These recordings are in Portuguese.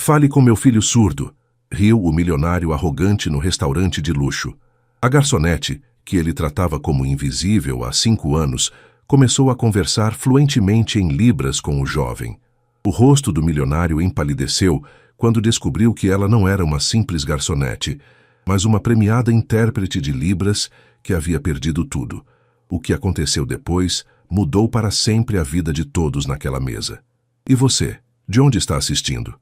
Fale com meu filho surdo, riu o milionário arrogante no restaurante de luxo. A garçonete, que ele tratava como invisível há 5 anos, começou a conversar fluentemente em libras com o jovem. O rosto do milionário empalideceu quando descobriu que ela não era uma simples garçonete, mas uma premiada intérprete de libras que havia perdido tudo. O que aconteceu depois mudou para sempre a vida de todos naquela mesa. E você, de onde está assistindo?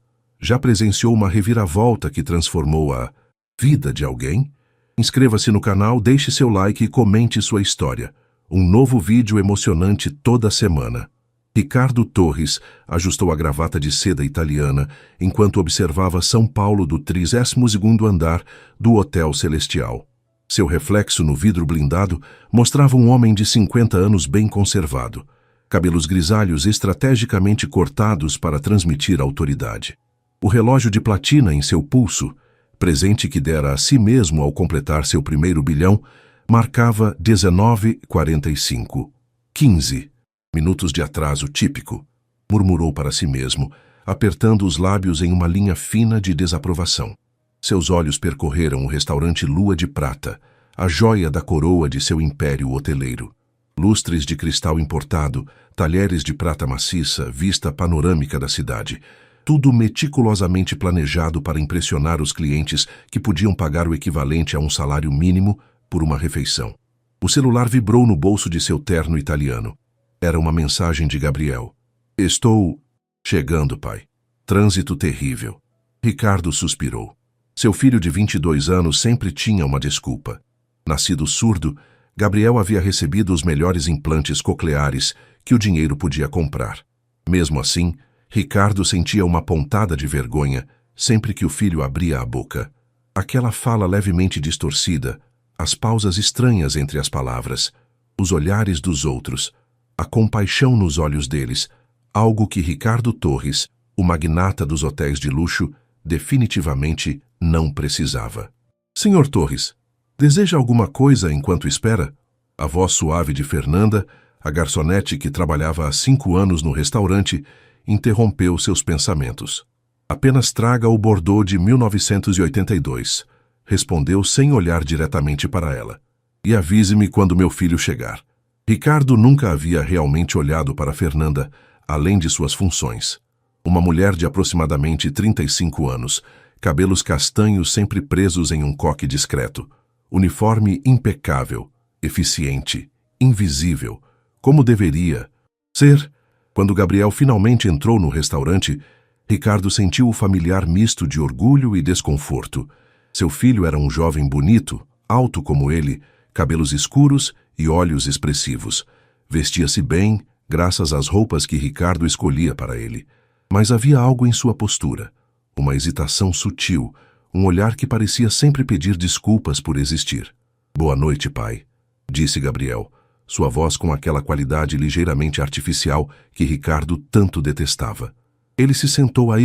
Já presenciou uma reviravolta que transformou a vida de alguém? Inscreva-se no canal, deixe seu like e comente sua história. Um novo vídeo emocionante toda semana. Ricardo Torres ajustou a gravata de seda italiana enquanto observava São Paulo do 32º andar do Hotel Celestial. Seu reflexo no vidro blindado mostrava um homem de 50 anos bem conservado, cabelos grisalhos estrategicamente cortados para transmitir autoridade. O relógio de platina em seu pulso, presente que dera a si mesmo ao completar seu primeiro bilhão, marcava 19h45. 15 minutos de atraso típico, murmurou para si mesmo, apertando os lábios em uma linha fina de desaprovação. Seus olhos percorreram o restaurante Lua de Prata, a joia da coroa de seu império hoteleiro. Lustres de cristal importado, talheres de prata maciça, vista panorâmica da cidade. Tudo meticulosamente planejado para impressionar os clientes que podiam pagar o equivalente a um salário mínimo por uma refeição. O celular vibrou no bolso de seu terno italiano. Era uma mensagem de Gabriel. Estou chegando, pai. Trânsito terrível. Ricardo suspirou. Seu filho de 22 anos sempre tinha uma desculpa. Nascido surdo, Gabriel havia recebido os melhores implantes cocleares que o dinheiro podia comprar. Mesmo assim, Ricardo sentia uma pontada de vergonha sempre que o filho abria a boca. Aquela fala levemente distorcida, as pausas estranhas entre as palavras, os olhares dos outros, a compaixão nos olhos deles, algo que Ricardo Torres, o magnata dos hotéis de luxo, definitivamente não precisava. Senhor Torres, deseja alguma coisa enquanto espera? A voz suave de Fernanda, a garçonete que trabalhava há 5 anos no restaurante, interrompeu seus pensamentos. Apenas traga o Bordeaux de 1982, respondeu sem olhar diretamente para ela. E avise-me quando meu filho chegar. Ricardo nunca havia realmente olhado para Fernanda, além de suas funções. Uma mulher de aproximadamente 35 anos, cabelos castanhos sempre presos em um coque discreto, uniforme impecável, eficiente, invisível, como deveria ser. Quando Gabriel finalmente entrou no restaurante, Ricardo sentiu o familiar misto de orgulho e desconforto. Seu filho era um jovem bonito, alto como ele, cabelos escuros e olhos expressivos. Vestia-se bem, graças às roupas que Ricardo escolhia para ele. Mas havia algo em sua postura, uma hesitação sutil, um olhar que parecia sempre pedir desculpas por existir. Boa noite, pai, disse Gabriel, sua voz com aquela qualidade ligeiramente artificial que Ricardo tanto detestava. Ele se sentou à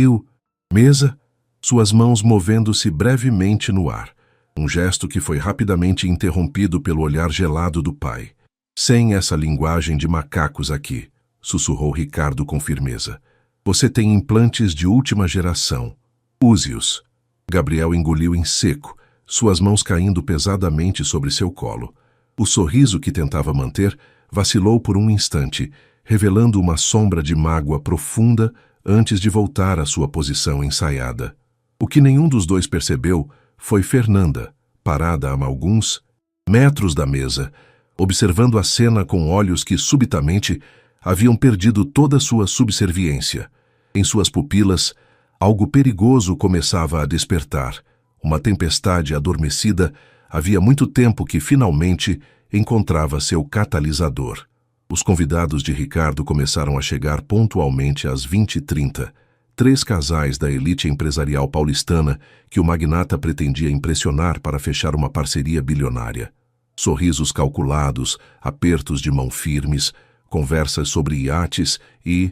mesa, suas mãos movendo-se brevemente no ar, um gesto que foi rapidamente interrompido pelo olhar gelado do pai. Sem essa linguagem de macacos aqui, sussurrou Ricardo com firmeza. Você tem implantes de última geração. Use-os. Gabriel engoliu em seco, suas mãos caindo pesadamente sobre seu colo. O sorriso que tentava manter vacilou por um instante, revelando uma sombra de mágoa profunda antes de voltar à sua posição ensaiada. O que nenhum dos dois percebeu foi Fernanda, parada a alguns metros da mesa, observando a cena com olhos que subitamente haviam perdido toda sua subserviência. Em suas pupilas, algo perigoso começava a despertar. Uma tempestade adormecida havia muito tempo que finalmente encontrava seu catalisador. Os convidados de Ricardo começaram a chegar pontualmente às 20h30. 3 casais da elite empresarial paulistana que o magnata pretendia impressionar para fechar uma parceria bilionária. Sorrisos calculados, apertos de mão firmes, conversas sobre iates e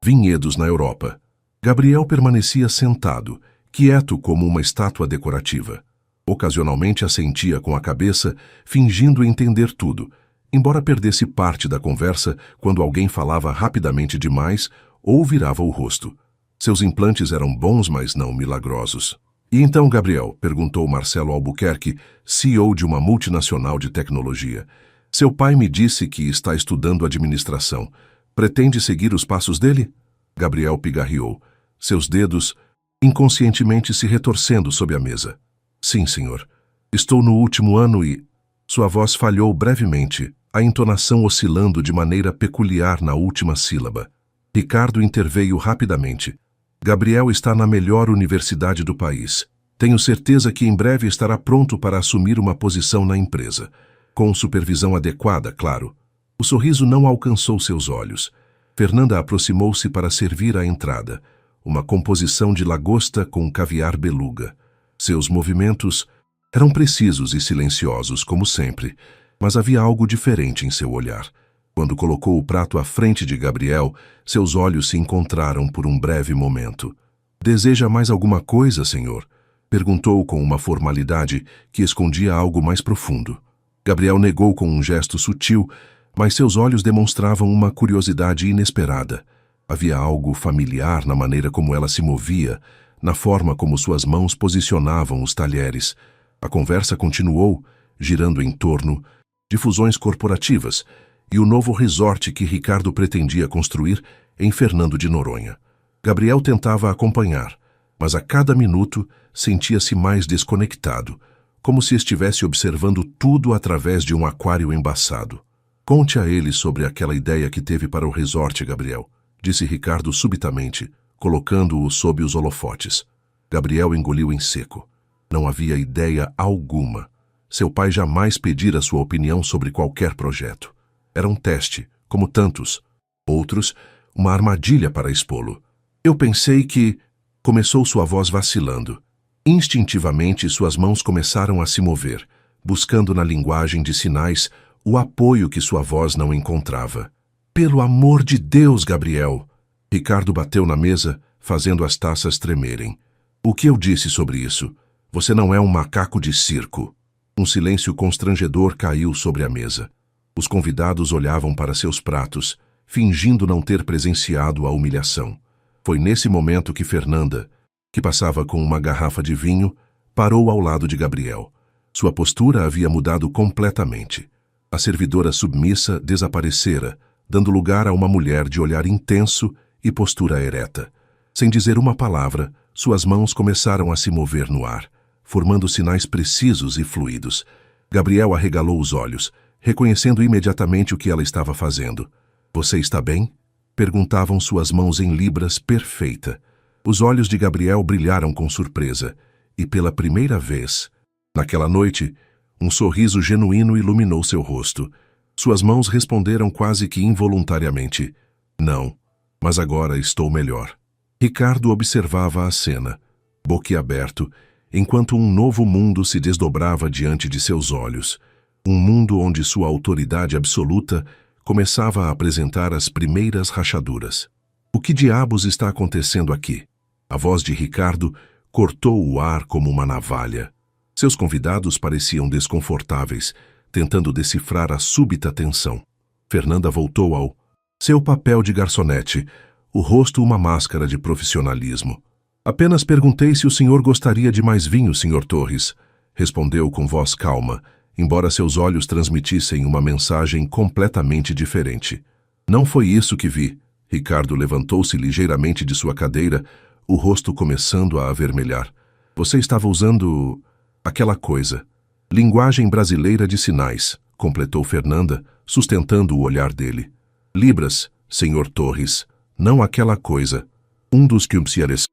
vinhedos na Europa. Gabriel permanecia sentado, quieto como uma estátua decorativa. Ocasionalmente assentia com a cabeça, fingindo entender tudo, embora perdesse parte da conversa quando alguém falava rapidamente demais ou virava o rosto. Seus implantes eram bons, mas não milagrosos. E então, Gabriel? Perguntou Marcelo Albuquerque, CEO de uma multinacional de tecnologia. Seu pai me disse que está estudando administração. Pretende seguir os passos dele? Gabriel pigarreou, seus dedos inconscientemente se retorcendo sob a mesa. Sim, senhor. Estou no último ano e... Sua voz falhou brevemente, a entonação oscilando de maneira peculiar na última sílaba. Ricardo interveio rapidamente. Gabriel está na melhor universidade do país. Tenho certeza que em breve estará pronto para assumir uma posição na empresa. Com supervisão adequada, claro. O sorriso não alcançou seus olhos. Fernanda aproximou-se para servir a entrada. Uma composição de lagosta com caviar beluga. Seus movimentos eram precisos e silenciosos, como sempre, mas havia algo diferente em seu olhar. Quando colocou o prato à frente de Gabriel, seus olhos se encontraram por um breve momento. Deseja mais alguma coisa, senhor? Perguntou com uma formalidade que escondia algo mais profundo. Gabriel negou com um gesto sutil, mas seus olhos demonstravam uma curiosidade inesperada. Havia algo familiar na maneira como ela se movia, na forma como suas mãos posicionavam os talheres. A conversa continuou, girando em torno de fusões corporativas e o novo resort que Ricardo pretendia construir em Fernando de Noronha. Gabriel tentava acompanhar, mas a cada minuto sentia-se mais desconectado, como se estivesse observando tudo através de um aquário embaçado. Conte a ele sobre aquela ideia que teve para o resort, Gabriel, disse Ricardo subitamente, colocando-o sob os holofotes. Gabriel engoliu em seco. Não havia ideia alguma. Seu pai jamais pedira sua opinião sobre qualquer projeto. Era um teste, como tantos. Outros, uma armadilha para expô-lo. Eu pensei que... Começou sua voz vacilando. Instintivamente, suas mãos começaram a se mover, buscando na linguagem de sinais o apoio que sua voz não encontrava. Pelo amor de Deus, Gabriel! Ricardo bateu na mesa, fazendo as taças tremerem. O que eu disse sobre isso? Você não é um macaco de circo. Um silêncio constrangedor caiu sobre a mesa. Os convidados olhavam para seus pratos, fingindo não ter presenciado a humilhação. Foi nesse momento que Fernanda, que passava com uma garrafa de vinho, parou ao lado de Gabriel. Sua postura havia mudado completamente. A servidora submissa desaparecera, dando lugar a uma mulher de olhar intenso e postura ereta. Sem dizer uma palavra, suas mãos começaram a se mover no ar, formando sinais precisos e fluidos. Gabriel arregalou os olhos, reconhecendo imediatamente o que ela estava fazendo. Você está bem? Perguntavam suas mãos em libras perfeita. Os olhos de Gabriel brilharam com surpresa, e pela primeira vez, naquela noite, um sorriso genuíno iluminou seu rosto. Suas mãos responderam quase que involuntariamente. Não, mas agora estou melhor. Ricardo observava a cena, boquiaberto, enquanto um novo mundo se desdobrava diante de seus olhos. Um mundo onde sua autoridade absoluta começava a apresentar as primeiras rachaduras. O que diabos está acontecendo aqui? A voz de Ricardo cortou o ar como uma navalha. Seus convidados pareciam desconfortáveis, tentando decifrar a súbita tensão. Fernanda voltou ao seu papel de garçonete, o rosto uma máscara de profissionalismo. Apenas perguntei se o senhor gostaria de mais vinho, Sr. Torres, respondeu com voz calma, embora seus olhos transmitissem uma mensagem completamente diferente. Não foi isso que vi. Ricardo levantou-se ligeiramente de sua cadeira, o rosto começando a avermelhar. Você estava usando... aquela coisa. Linguagem brasileira de sinais, completou Fernanda, sustentando o olhar dele. Libras, Sr. Torres, não aquela coisa. Um dos quilmciares,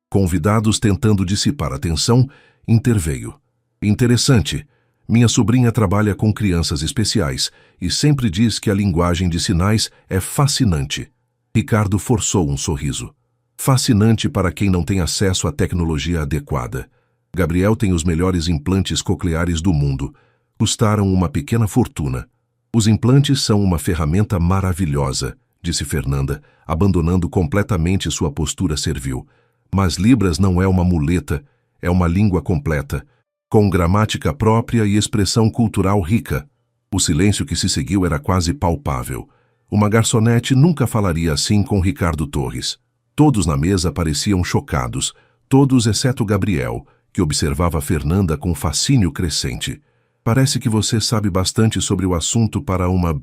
convidados tentando dissipar a tensão, interveio. Interessante. Minha sobrinha trabalha com crianças especiais e sempre diz que a linguagem de sinais é fascinante. Ricardo forçou um sorriso. Fascinante para quem não tem acesso à tecnologia adequada. Gabriel tem os melhores implantes cocleares do mundo. Custaram uma pequena fortuna. Os implantes são uma ferramenta maravilhosa, disse Fernanda, abandonando completamente sua postura servil. Mas Libras não é uma muleta, é uma língua completa, com gramática própria e expressão cultural rica. O silêncio que se seguiu era quase palpável. Uma garçonete nunca falaria assim com Ricardo Torres. Todos na mesa pareciam chocados, todos exceto Gabriel, que observava Fernanda com fascínio crescente. Parece que você sabe bastante sobre o assunto para uma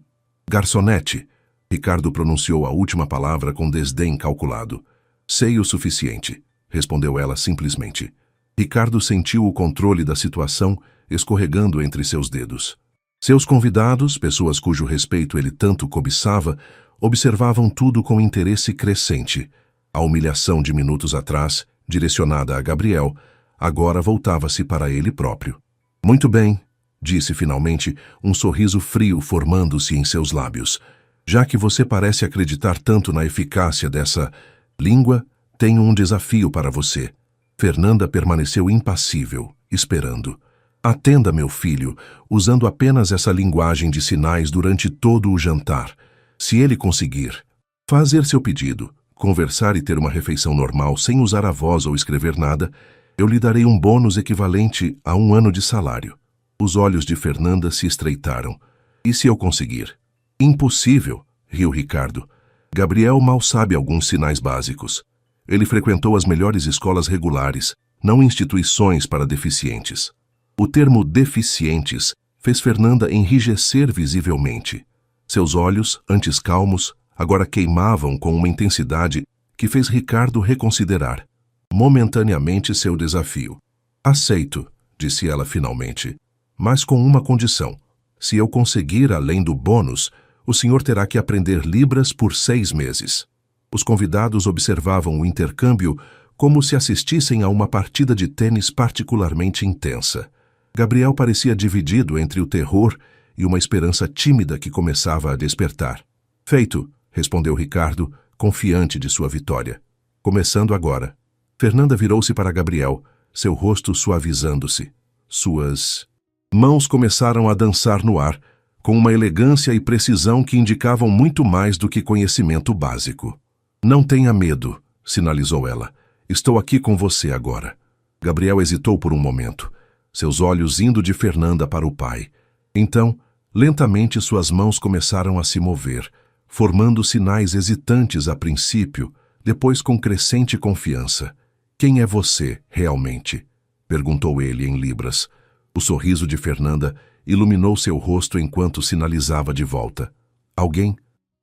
garçonete. Ricardo pronunciou a última palavra com desdém calculado. Sei o suficiente, respondeu ela simplesmente. Ricardo sentiu o controle da situação escorregando entre seus dedos. Seus convidados, pessoas cujo respeito ele tanto cobiçava, observavam tudo com interesse crescente. A humilhação de minutos atrás, direcionada a Gabriel, agora voltava-se para ele próprio. Muito bem, disse finalmente, um sorriso frio formando-se em seus lábios. Já que você parece acreditar tanto na eficácia dessa língua, tenho um desafio para você. Fernanda permaneceu impassível, esperando. Atenda, meu filho, usando apenas essa linguagem de sinais durante todo o jantar. Se ele conseguir fazer seu pedido, conversar e ter uma refeição normal sem usar a voz ou escrever nada, eu lhe darei um bônus equivalente a 1 ano de salário. Os olhos de Fernanda se estreitaram. E se eu conseguir? Impossível, riu Ricardo. Gabriel mal sabe alguns sinais básicos. Ele frequentou as melhores escolas regulares, não instituições para deficientes. O termo deficientes fez Fernanda enrijecer visivelmente. Seus olhos, antes calmos, agora queimavam com uma intensidade que fez Ricardo reconsiderar momentaneamente seu desafio. Aceito, disse ela finalmente, mas com uma condição. Se eu conseguir além do bônus, o senhor terá que aprender Libras por 6 meses. Os convidados observavam o intercâmbio como se assistissem a uma partida de tênis particularmente intensa. Gabriel parecia dividido entre o terror e uma esperança tímida que começava a despertar. Feito, respondeu Ricardo, confiante de sua vitória. Começando agora. Fernanda virou-se para Gabriel, seu rosto suavizando-se. Suas mãos começaram a dançar no ar, com uma elegância e precisão que indicavam muito mais do que conhecimento básico. Não tenha medo, sinalizou ela. Estou aqui com você agora. Gabriel hesitou por um momento, seus olhos indo de Fernanda para o pai. Então, lentamente suas mãos começaram a se mover, formando sinais hesitantes a princípio, depois com crescente confiança. Quem é você, realmente? Perguntou ele em libras. O sorriso de Fernanda iluminou seu rosto enquanto sinalizava de volta. Alguém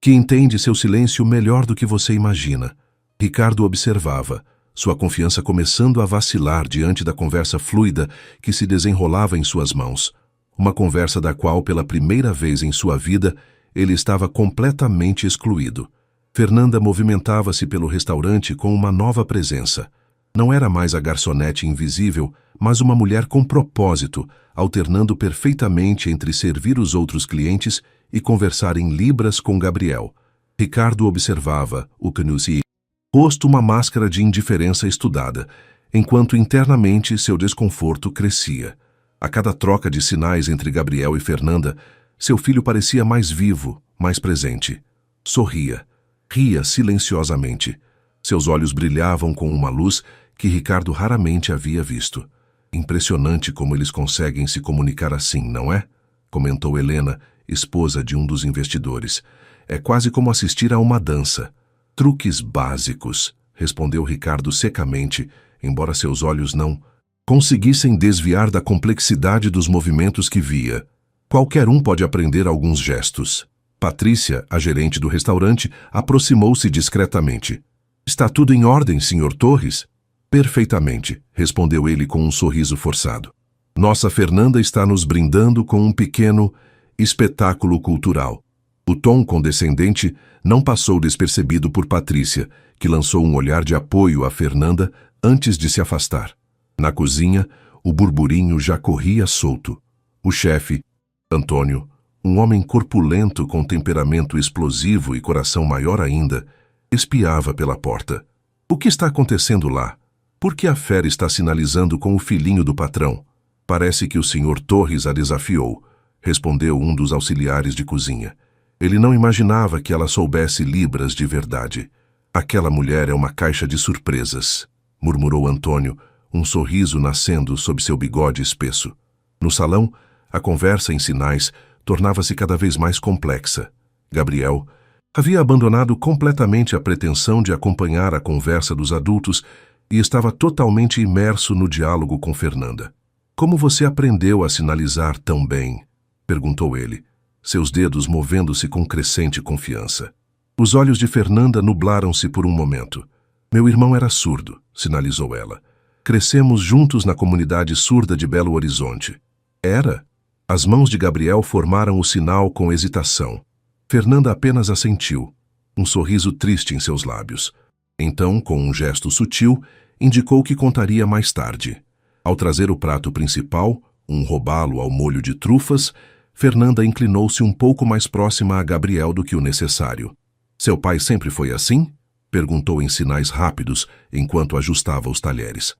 que entende seu silêncio melhor do que você imagina. Ricardo observava, sua confiança começando a vacilar diante da conversa fluida que se desenrolava em suas mãos. Uma conversa da qual, pela primeira vez em sua vida, ele estava completamente excluído. Fernanda movimentava-se pelo restaurante com uma nova presença. Não era mais a garçonete invisível, mas uma mulher com propósito, alternando perfeitamente entre servir os outros clientes e conversar em libras com Gabriel. Ricardo observava o Canusi, posto uma máscara de indiferença estudada, enquanto internamente seu desconforto crescia. A cada troca de sinais entre Gabriel e Fernanda, seu filho parecia mais vivo, mais presente. Sorria, ria silenciosamente. Seus olhos brilhavam com uma luz que Ricardo raramente havia visto. Impressionante como eles conseguem se comunicar assim, não é? Comentou Helena, esposa de um dos investidores. É quase como assistir a uma dança. Truques básicos, respondeu Ricardo secamente, embora seus olhos não conseguissem desviar da complexidade dos movimentos que via. Qualquer um pode aprender alguns gestos. Patrícia, a gerente do restaurante, aproximou-se discretamente. Está tudo em ordem, Sr. Torres? Perfeitamente, respondeu ele com um sorriso forçado. Nossa Fernanda está nos brindando com um pequeno espetáculo cultural. O tom condescendente não passou despercebido por Patrícia, que lançou um olhar de apoio a Fernanda antes de se afastar. Na cozinha, o burburinho já corria solto. O chefe, Antônio, um homem corpulento com temperamento explosivo e coração maior ainda, espiava pela porta. O que está acontecendo lá? Por que a fera está sinalizando com o filhinho do patrão? Parece que o Sr. Torres a desafiou, respondeu um dos auxiliares de cozinha. Ele não imaginava que ela soubesse libras de verdade. Aquela mulher é uma caixa de surpresas, murmurou Antônio, um sorriso nascendo sob seu bigode espesso. No salão, a conversa em sinais tornava-se cada vez mais complexa. Gabriel, Havia abandonado completamente a pretensão de acompanhar a conversa dos adultos e estava totalmente imerso no diálogo com Fernanda. "Como você aprendeu a sinalizar tão bem?" perguntou ele, seus dedos movendo-se com crescente confiança. Os olhos de Fernanda nublaram-se por um momento. "Meu irmão era surdo", sinalizou ela. "Crescemos juntos na comunidade surda de Belo Horizonte." "Era?" As mãos de Gabriel formaram o sinal com hesitação. Fernanda apenas assentiu, um sorriso triste em seus lábios. Então, com um gesto sutil, indicou que contaria mais tarde. Ao trazer o prato principal, um robalo ao molho de trufas, Fernanda inclinou-se um pouco mais próxima a Gabriel do que o necessário. "Seu pai sempre foi assim?" perguntou em sinais rápidos, enquanto ajustava os talheres.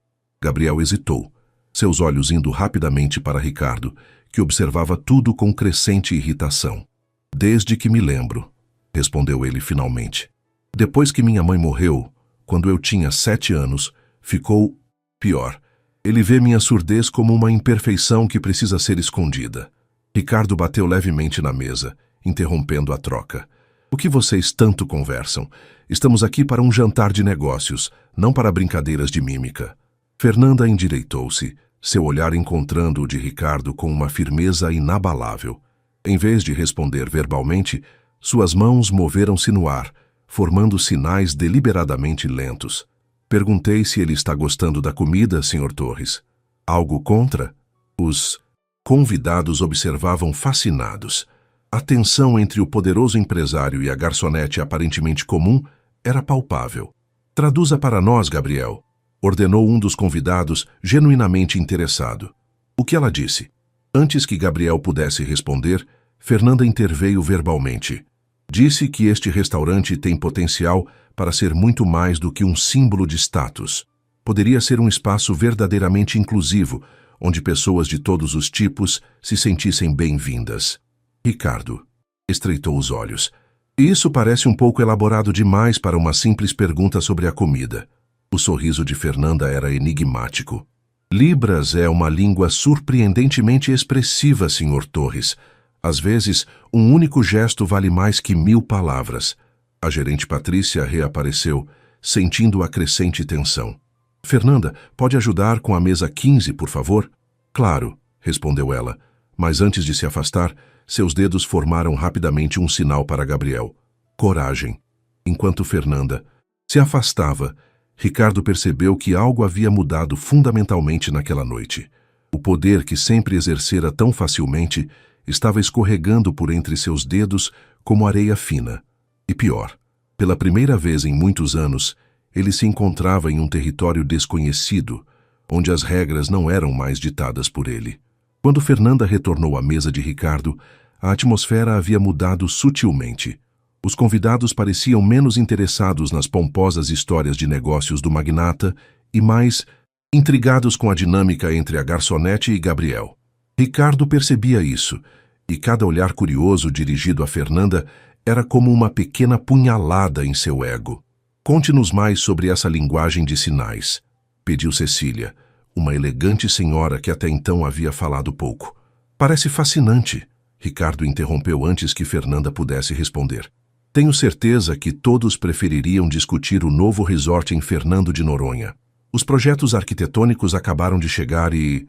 Gabriel hesitou, seus olhos indo rapidamente para Ricardo, que observava tudo com crescente irritação. "Desde que me lembro", respondeu ele finalmente. "Depois que minha mãe morreu, quando eu tinha 7 anos, ficou pior. Ele vê minha surdez como uma imperfeição que precisa ser escondida." Ricardo bateu levemente na mesa, interrompendo a troca. "O que vocês tanto conversam? Estamos aqui para um jantar de negócios, não para brincadeiras de mímica." Fernanda endireitou-se, seu olhar encontrando o de Ricardo com uma firmeza inabalável. Em vez de responder verbalmente, suas mãos moveram-se no ar, formando sinais deliberadamente lentos. "Perguntei se ele está gostando da comida, Sr. Torres. Algo contra?" Os convidados observavam fascinados. A tensão entre o poderoso empresário e a garçonete aparentemente comum era palpável. "Traduza para nós, Gabriel", ordenou um dos convidados, genuinamente interessado. "O que ela disse?" Antes que Gabriel pudesse responder, Fernanda interveio verbalmente. "Disse que este restaurante tem potencial para ser muito mais do que um símbolo de status. Poderia ser um espaço verdadeiramente inclusivo, onde pessoas de todos os tipos se sentissem bem-vindas." Ricardo estreitou os olhos. "Isso parece um pouco elaborado demais para uma simples pergunta sobre a comida." O sorriso de Fernanda era enigmático. "Libras é uma língua surpreendentemente expressiva, Sr. Torres. Às vezes, um único gesto vale mais que 1000 palavras." A gerente Patrícia reapareceu, sentindo a crescente tensão. "Fernanda, pode ajudar com a mesa 15, por favor?" "Claro", respondeu ela, mas antes de se afastar, seus dedos formaram rapidamente um sinal para Gabriel. "Coragem." Enquanto Fernanda se afastava, Ricardo percebeu que algo havia mudado fundamentalmente naquela noite. O poder que sempre exercera tão facilmente estava escorregando por entre seus dedos como areia fina. E pior, pela primeira vez em muitos anos, ele se encontrava em um território desconhecido, onde as regras não eram mais ditadas por ele. Quando Fernanda retornou à mesa de Ricardo, a atmosfera havia mudado sutilmente. Os convidados pareciam menos interessados nas pomposas histórias de negócios do magnata e mais intrigados com a dinâmica entre a garçonete e Gabriel. Ricardo percebia isso, e cada olhar curioso dirigido a Fernanda era como uma pequena punhalada em seu ego. "Conte-nos mais sobre essa linguagem de sinais", pediu Cecília, uma elegante senhora que até então havia falado pouco. "Parece fascinante", Ricardo interrompeu antes que Fernanda pudesse responder. "Tenho certeza que todos prefeririam discutir o novo resort em Fernando de Noronha. Os projetos arquitetônicos acabaram de chegar e...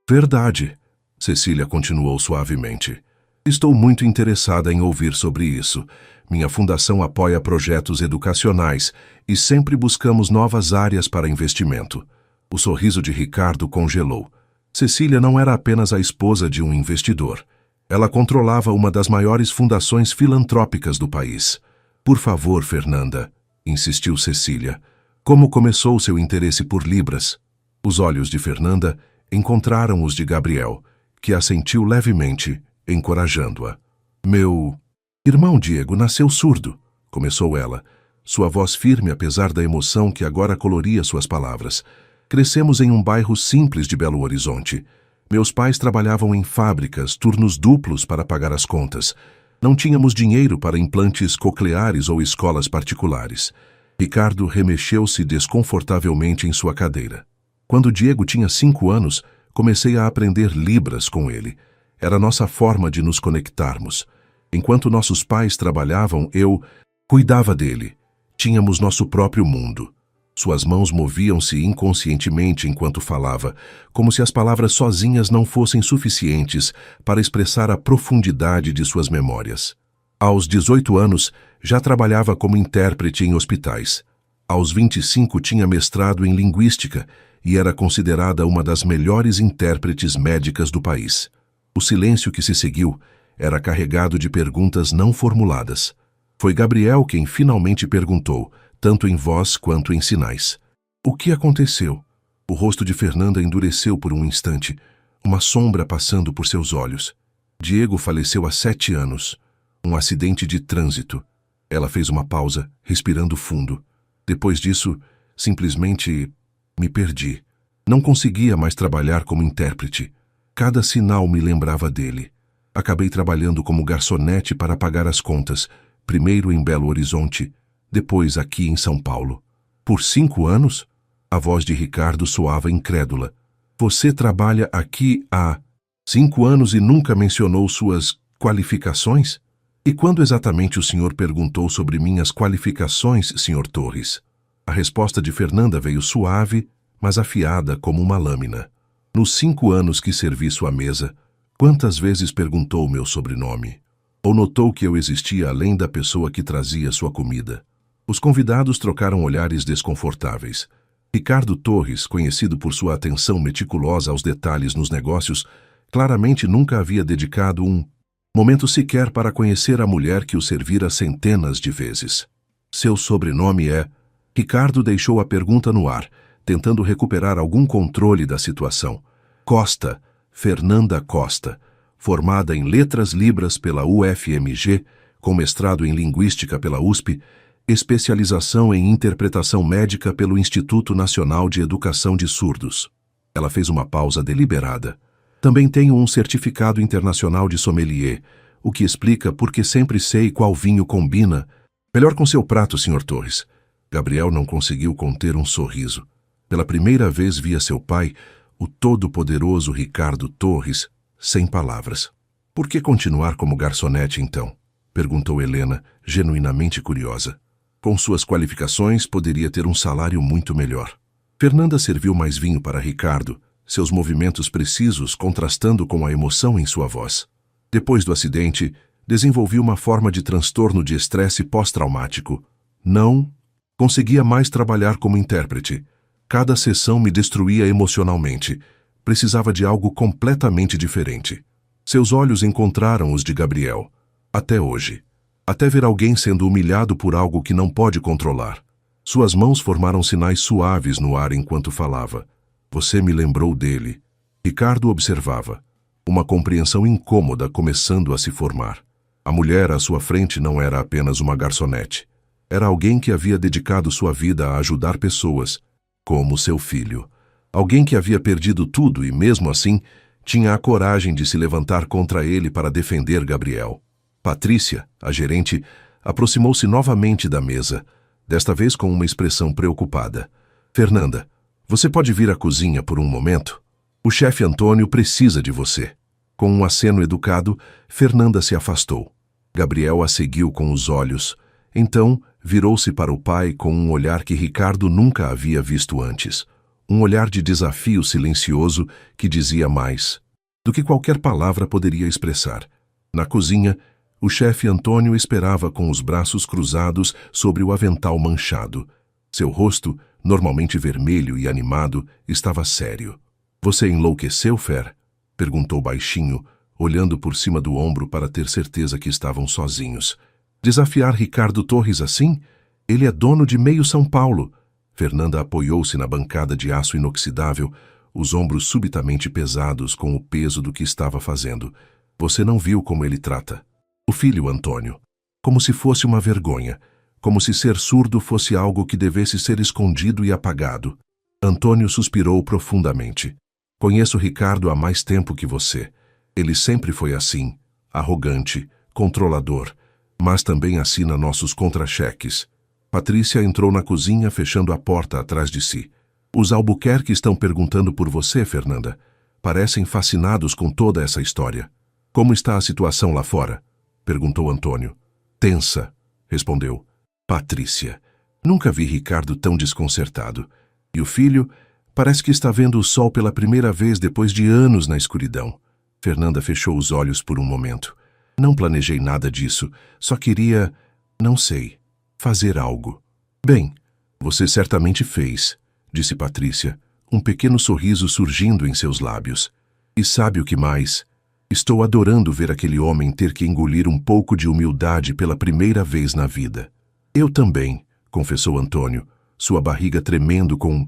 Verdade", Cecília continuou suavemente. "Estou muito interessada em ouvir sobre isso. Minha fundação apoia projetos educacionais e sempre buscamos novas áreas para investimento." O sorriso de Ricardo congelou. Cecília não era apenas a esposa de um investidor. Ela controlava uma das maiores fundações filantrópicas do país. "Por favor, Fernanda", insistiu Cecília. "Como começou seu interesse por Libras?" Os olhos de Fernanda encontraram os de Gabriel, que assentiu levemente, encorajando-a. "Meu irmão Diego nasceu surdo", começou ela, sua voz firme apesar da emoção que agora coloria suas palavras. "Crescemos em um bairro simples de Belo Horizonte. Meus pais trabalhavam em fábricas, turnos duplos para pagar as contas. Não tínhamos dinheiro para implantes cocleares ou escolas particulares." Ricardo remexeu-se desconfortavelmente em sua cadeira. "Quando Diego tinha 5 anos, comecei a aprender Libras com ele. Era nossa forma de nos conectarmos. Enquanto nossos pais trabalhavam, eu cuidava dele. Tínhamos nosso próprio mundo. Suas mãos moviam-se inconscientemente enquanto falava, como se as palavras sozinhas não fossem suficientes para expressar a profundidade de suas memórias. Aos 18 anos, já trabalhava como intérprete em hospitais. Aos 25, tinha mestrado em linguística e era considerada uma das melhores intérpretes médicas do país. O silêncio que se seguiu era carregado de perguntas não formuladas. Foi Gabriel quem finalmente perguntou, tanto em voz quanto em sinais. O que aconteceu? O rosto de Fernanda endureceu por um instante, uma sombra passando por seus olhos. Diego faleceu há 7 anos. Um acidente de trânsito. Ela fez uma pausa, respirando fundo. Depois disso, simplesmente me perdi. Não conseguia mais trabalhar como intérprete. Cada sinal me lembrava dele. Acabei trabalhando como garçonete para pagar as contas, primeiro em Belo Horizonte, depois aqui em São Paulo. Por 5 anos? A voz de Ricardo soava incrédula. Você trabalha aqui há 5 anos e nunca mencionou suas qualificações? E quando exatamente o senhor perguntou sobre minhas qualificações, Sr. Torres? A resposta de Fernanda veio suave, mas afiada como uma lâmina. Nos 5 anos que servi sua mesa, quantas vezes perguntou meu sobrenome? Ou notou que eu existia além da pessoa que trazia sua comida? Os convidados trocaram olhares desconfortáveis. Ricardo Torres, conhecido por sua atenção meticulosa aos detalhes nos negócios, claramente nunca havia dedicado um momento sequer para conhecer a mulher que o servira centenas de vezes. Seu sobrenome é... Ricardo deixou a pergunta no ar, tentando recuperar algum controle da situação. Costa, Fernanda Costa, formada em Letras Libras pela UFMG, com mestrado em Linguística pela USP, especialização em Interpretação Médica pelo Instituto Nacional de Educação de Surdos. Ela fez uma pausa deliberada. Também tenho um certificado internacional de sommelier, o que explica por que sempre sei qual vinho combina melhor com seu prato, Sr. Torres. Gabriel não conseguiu conter um sorriso. Pela primeira vez via seu pai, o todo-poderoso Ricardo Torres, sem palavras. Por que continuar como garçonete, então? Perguntou Helena, genuinamente curiosa. Com suas qualificações, poderia ter um salário muito melhor. Fernanda serviu mais vinho para Ricardo, seus movimentos precisos contrastando com a emoção em sua voz. Depois do acidente, desenvolvi uma forma de transtorno de estresse pós-traumático. Não conseguia mais trabalhar como intérprete. Cada sessão me destruía emocionalmente. Precisava de algo completamente diferente. Seus olhos encontraram os de Gabriel. Até hoje. Até ver alguém sendo humilhado por algo que não pode controlar. Suas mãos formaram sinais suaves no ar enquanto falava. Você me lembrou dele. Ricardo observava. Uma compreensão incômoda começando a se formar. A mulher à sua frente não era apenas uma garçonete. Era alguém que havia dedicado sua vida a ajudar pessoas, como seu filho. Alguém que havia perdido tudo e, mesmo assim, tinha a coragem de se levantar contra ele para defender Gabriel. Patrícia, a gerente, aproximou-se novamente da mesa, desta vez com uma expressão preocupada. Fernanda, você pode vir à cozinha por um momento? O chefe Antônio precisa de você. Com um aceno educado, Fernanda se afastou. Gabriel a seguiu com os olhos. Então, virou-se para o pai com um olhar que Ricardo nunca havia visto antes. Um olhar de desafio silencioso que dizia mais do que qualquer palavra poderia expressar. Na cozinha, o chefe Antônio esperava com os braços cruzados sobre o avental manchado. Seu rosto, normalmente vermelho e animado, estava sério. Você enlouqueceu, Fer? Perguntou baixinho, olhando por cima do ombro para ter certeza que estavam sozinhos. Desafiar Ricardo Torres assim? Ele é dono de meio São Paulo. Fernanda apoiou-se na bancada de aço inoxidável, os ombros subitamente pesados com o peso do que estava fazendo. Você não viu como ele trata o filho Antônio. Como se fosse uma vergonha. Como se ser surdo fosse algo que devesse ser escondido e apagado. Antônio suspirou profundamente. Conheço Ricardo há mais tempo que você. Ele sempre foi assim, arrogante, controlador, mas também assina nossos contra-cheques. Patrícia entrou na cozinha, fechando a porta atrás de si. Os Albuquerque estão perguntando por você, Fernanda. Parecem fascinados com toda essa história. Como está a situação lá fora? Perguntou Antônio. Tensa, respondeu. Patrícia. Nunca vi Ricardo tão desconcertado. E o filho parece que está vendo o sol pela primeira vez depois de anos na escuridão. Fernanda fechou os olhos por um momento. Não planejei nada disso, só queria, não sei, fazer algo. Bem, você certamente fez, disse Patrícia, um pequeno sorriso surgindo em seus lábios. E sabe o que mais? Estou adorando ver aquele homem ter que engolir um pouco de humildade pela primeira vez na vida. Eu também, confessou Antônio, sua barriga tremendo com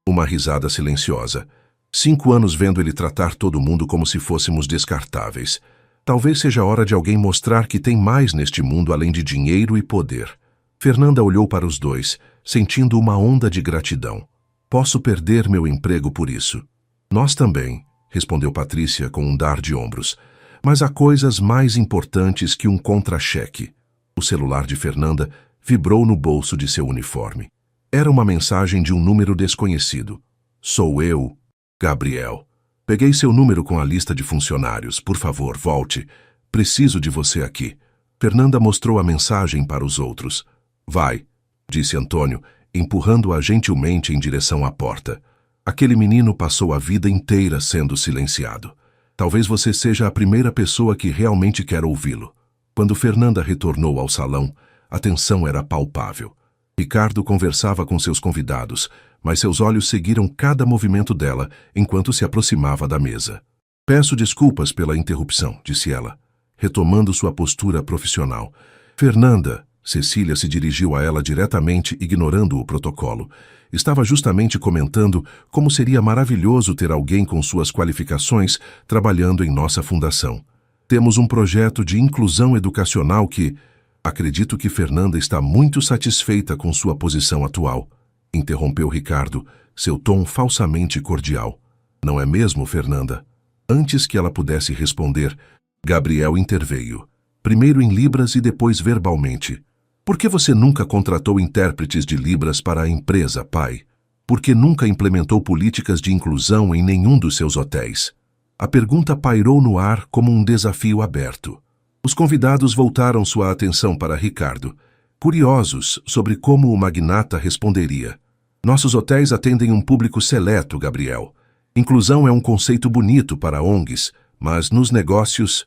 uma risada silenciosa. 5 anos vendo ele tratar todo mundo como se fôssemos descartáveis. Talvez seja hora de alguém mostrar que tem mais neste mundo além de dinheiro e poder. Fernanda olhou para os dois, sentindo uma onda de gratidão. Posso perder meu emprego por isso. Nós também, respondeu Patrícia com um dar de ombros. Mas há coisas mais importantes que um contra-cheque. O celular de Fernanda vibrou no bolso de seu uniforme. Era uma mensagem de um número desconhecido. Sou eu, Gabriel. Peguei seu número com a lista de funcionários. Por favor, volte. Preciso de você aqui. Fernanda mostrou a mensagem para os outros. Vai, disse Antônio, empurrando-a gentilmente em direção à porta. Aquele menino passou a vida inteira sendo silenciado. Talvez você seja a primeira pessoa que realmente quer ouvi-lo. Quando Fernanda retornou ao salão, a tensão era palpável. Ricardo conversava com seus convidados, mas seus olhos seguiram cada movimento dela enquanto se aproximava da mesa. Peço desculpas pela interrupção, disse ela, retomando sua postura profissional. Fernanda, Cecília se dirigiu a ela diretamente, ignorando o protocolo. Estava justamente comentando como seria maravilhoso ter alguém com suas qualificações trabalhando em nossa fundação. Temos um projeto de inclusão educacional que... Acredito que Fernanda está muito satisfeita com sua posição atual, interrompeu Ricardo, seu tom falsamente cordial. Não é mesmo, Fernanda? Antes que ela pudesse responder, Gabriel interveio, primeiro em Libras e depois verbalmente. Por que você nunca contratou intérpretes de Libras para a empresa, pai? Por que nunca implementou políticas de inclusão em nenhum dos seus hotéis? A pergunta pairou no ar como um desafio aberto. Os convidados voltaram sua atenção para Ricardo, curiosos sobre como o magnata responderia. Nossos hotéis atendem um público seleto, Gabriel. Inclusão é um conceito bonito para ONGs, mas nos negócios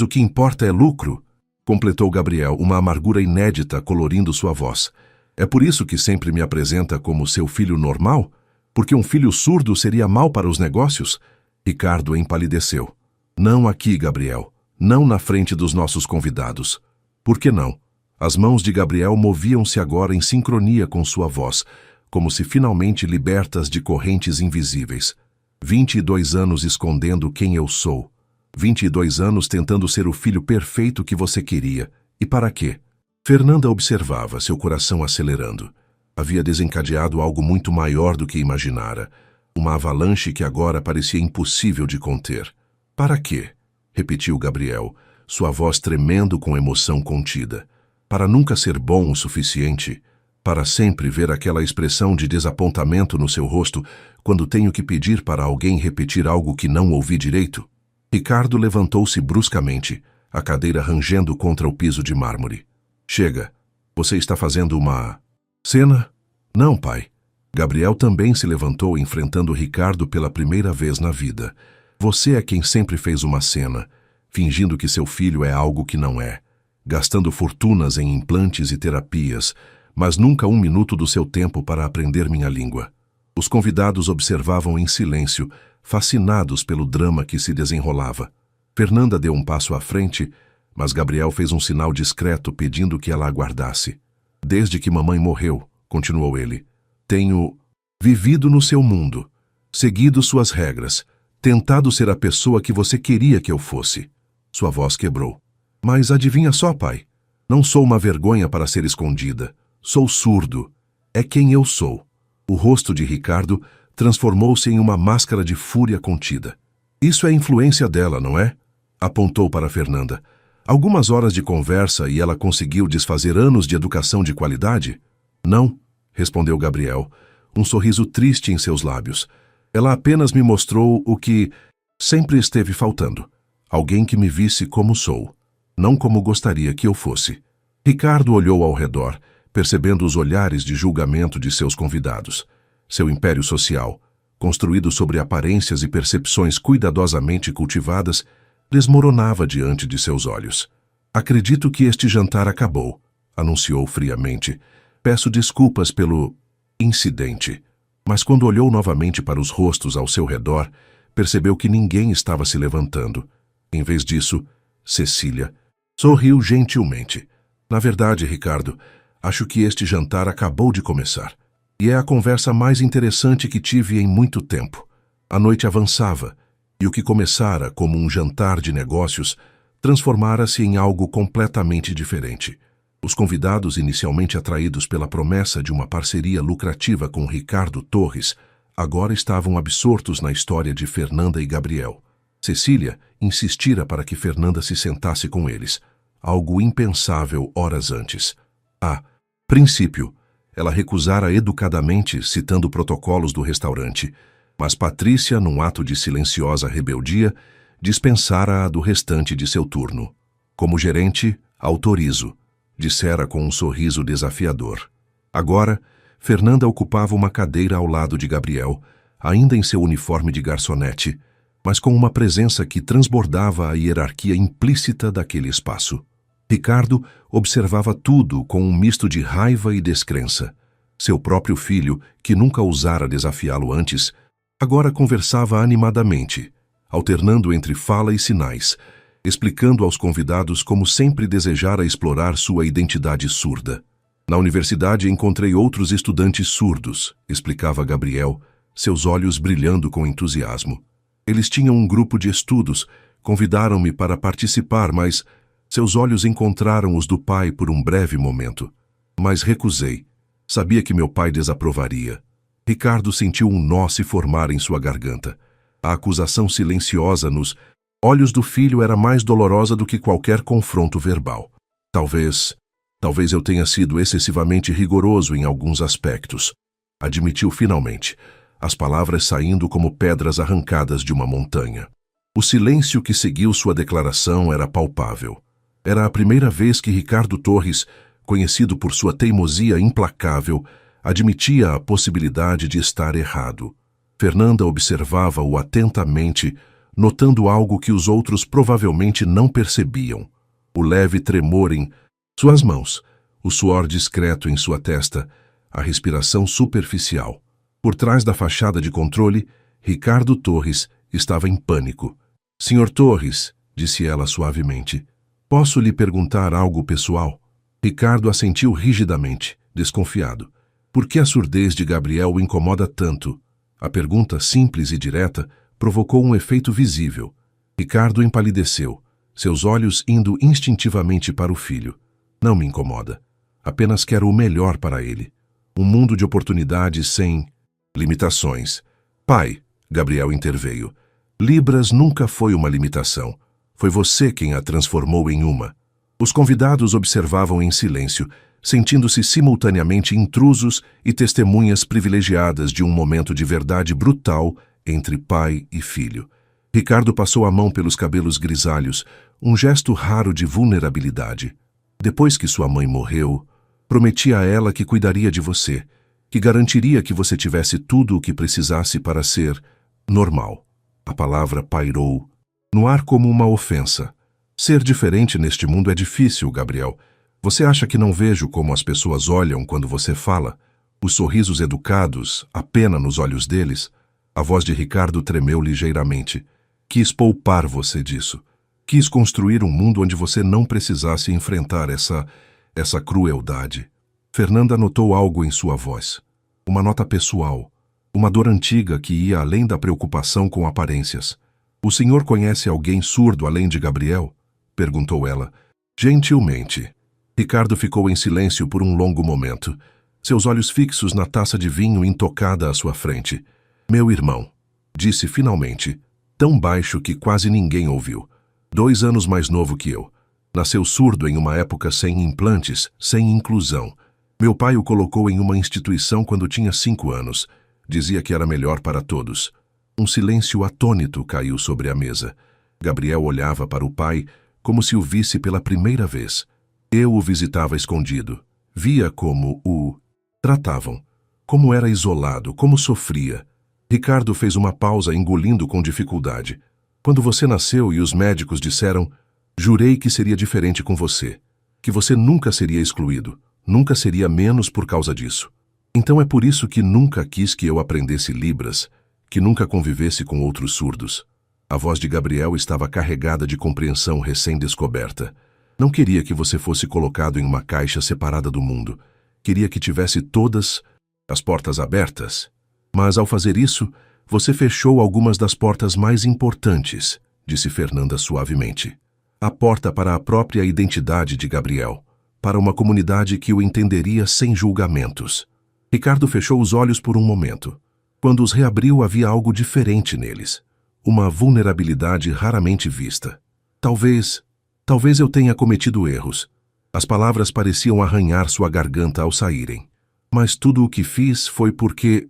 o que importa é lucro, completou Gabriel, uma amargura inédita colorindo sua voz. É por isso que sempre me apresenta como seu filho normal? Porque um filho surdo seria mau para os negócios? Ricardo empalideceu. Não aqui, Gabriel. Não na frente dos nossos convidados. Por que não? As mãos de Gabriel moviam-se agora em sincronia com sua voz, como se finalmente libertas de correntes invisíveis. 22 anos escondendo quem eu sou. 22 anos tentando ser o filho perfeito que você queria. E para quê? Fernanda observava, seu coração acelerando. Havia desencadeado algo muito maior do que imaginara. Uma avalanche que agora parecia impossível de conter. Para quê? Repetiu Gabriel, sua voz tremendo com emoção contida. Para nunca ser bom o suficiente, para sempre ver aquela expressão de desapontamento no seu rosto quando tenho que pedir para alguém repetir algo que não ouvi direito? Ricardo levantou-se bruscamente, a cadeira rangendo contra o piso de mármore. Chega, você está fazendo uma... cena? Não, pai. Gabriel também se levantou enfrentando Ricardo pela primeira vez na vida. Você é quem sempre fez uma cena, fingindo que seu filho é algo que não é, gastando fortunas em implantes e terapias, mas nunca um minuto do seu tempo para aprender minha língua. Os convidados observavam em silêncio, fascinados pelo drama que se desenrolava. Fernanda deu um passo à frente, mas Gabriel fez um sinal discreto pedindo que ela aguardasse. Desde que mamãe morreu, continuou ele, tenho vivido no seu mundo, seguido suas regras, tentado ser a pessoa que você queria que eu fosse. Sua voz quebrou. Mas adivinha só, pai. Não sou uma vergonha para ser escondida. Sou surdo. É quem eu sou. O rosto de Ricardo transformou-se em uma máscara de fúria contida. Isso é influência dela, não é? Apontou para Fernanda. Algumas horas de conversa e ela conseguiu desfazer anos de educação de qualidade? Não, respondeu Gabriel, um sorriso triste em seus lábios. Ela apenas me mostrou o que sempre esteve faltando. Alguém que me visse como sou. não como gostaria que eu fosse. Ricardo olhou ao redor, percebendo os olhares de julgamento de seus convidados. Seu império social, construído sobre aparências e percepções cuidadosamente cultivadas, desmoronava diante de seus olhos. Acredito que este jantar acabou, anunciou friamente. Peço desculpas pelo incidente. Mas quando olhou novamente para os rostos ao seu redor, percebeu que ninguém estava se levantando. Em vez disso, Cecília sorriu gentilmente. Na verdade, Ricardo, acho que este jantar acabou de começar. E é a conversa mais interessante que tive em muito tempo. A noite avançava, e o que começara como um jantar de negócios transformara-se em algo completamente diferente. Os convidados, inicialmente atraídos pela promessa de uma parceria lucrativa com Ricardo Torres, agora estavam absortos na história de Fernanda e Gabriel. Cecília insistira para que Fernanda se sentasse com eles, algo impensável horas antes. A princípio, ela recusara educadamente, citando protocolos do restaurante, mas Patrícia, num ato de silenciosa rebeldia, dispensara-a do restante de seu turno. Como gerente, autorizo, dissera com um sorriso desafiador. Agora, Fernanda ocupava uma cadeira ao lado de Gabriel, ainda em seu uniforme de garçonete, mas com uma presença que transbordava a hierarquia implícita daquele espaço. Ricardo observava tudo com um misto de raiva e descrença. Seu próprio filho, que nunca ousara desafiá-lo antes, agora conversava animadamente, alternando entre fala e sinais, explicando aos convidados como sempre desejara explorar sua identidade surda. Na universidade encontrei outros estudantes surdos, explicava Gabriel, seus olhos brilhando com entusiasmo. Eles tinham um grupo de estudos, convidaram-me para participar, mas seus olhos encontraram os do pai por um breve momento. Mas recusei. Sabia que meu pai desaprovaria. Ricardo sentiu um nó se formar em sua garganta. A acusação silenciosa nos olhos do filho era mais dolorosa do que qualquer confronto verbal. Talvez eu tenha sido excessivamente rigoroso em alguns aspectos, admitiu finalmente, as palavras saindo como pedras arrancadas de uma montanha. O silêncio que seguiu sua declaração era palpável. Era a primeira vez que Ricardo Torres, conhecido por sua teimosia implacável, admitia a possibilidade de estar errado. Fernanda observava-o atentamente, notando algo que os outros provavelmente não percebiam. O leve tremor em suas mãos, o suor discreto em sua testa, a respiração superficial. Por trás da fachada de controle, Ricardo Torres estava em pânico. "Senhor Torres", disse ela suavemente, "posso lhe perguntar algo pessoal?" Ricardo assentiu rigidamente, desconfiado. Por que a surdez de Gabriel o incomoda tanto? A pergunta simples e direta provocou um efeito visível. Ricardo empalideceu, seus olhos indo instintivamente para o filho. "Não me incomoda. Apenas quero o melhor para ele. Um mundo de oportunidades sem limitações." "Pai", Gabriel interveio, "Libras nunca foi uma limitação. Foi você quem a transformou em uma." Os convidados observavam em silêncio, sentindo-se simultaneamente intrusos e testemunhas privilegiadas de um momento de verdade brutal entre pai e filho. Ricardo passou a mão pelos cabelos grisalhos, um gesto raro de vulnerabilidade. "Depois que sua mãe morreu, prometi a ela que cuidaria de você, que garantiria que você tivesse tudo o que precisasse para ser normal." A palavra pairou no ar como uma ofensa. "Ser diferente neste mundo é difícil, Gabriel. Você acha que não vejo como as pessoas olham quando você fala? Os sorrisos educados, a pena nos olhos deles?" A voz de Ricardo tremeu ligeiramente. "Quis poupar você disso. Quis construir um mundo onde você não precisasse enfrentar essa crueldade." Fernanda notou algo em sua voz. Uma nota pessoal. Uma dor antiga que ia além da preocupação com aparências. "O senhor conhece alguém surdo além de Gabriel?" perguntou ela. Gentilmente. Ricardo ficou em silêncio por um longo momento, seus olhos fixos na taça de vinho intocada à sua frente. "Meu irmão", disse finalmente, tão baixo que quase ninguém ouviu. 2 anos mais novo que eu. Nasceu surdo em uma época sem implantes, sem inclusão. Meu pai o colocou em uma instituição quando tinha 5 anos. Dizia que era melhor para todos. Um silêncio atônito caiu sobre a mesa. Gabriel olhava para o pai, como se o visse pela primeira vez. Eu o visitava escondido. Via como o tratavam, como era isolado, como sofria. Ricardo fez uma pausa, engolindo com dificuldade. Quando você nasceu e os médicos disseram, jurei que seria diferente com você, que você nunca seria excluído, nunca seria menos por causa disso. Então é por isso que nunca quis que eu aprendesse Libras, que nunca convivesse com outros surdos. A voz de Gabriel estava carregada de compreensão recém-descoberta. Não queria que você fosse colocado em uma caixa separada do mundo. Queria que tivesse todas as portas abertas. Mas, ao fazer isso, você fechou algumas das portas mais importantes, disse Fernanda suavemente. A porta para a própria identidade de Gabriel, para uma comunidade que o entenderia sem julgamentos. Ricardo fechou os olhos por um momento. Quando os reabriu, havia algo diferente neles. Uma vulnerabilidade raramente vista. Talvez eu tenha cometido erros. As palavras pareciam arranhar sua garganta ao saírem. Mas tudo o que fiz foi porque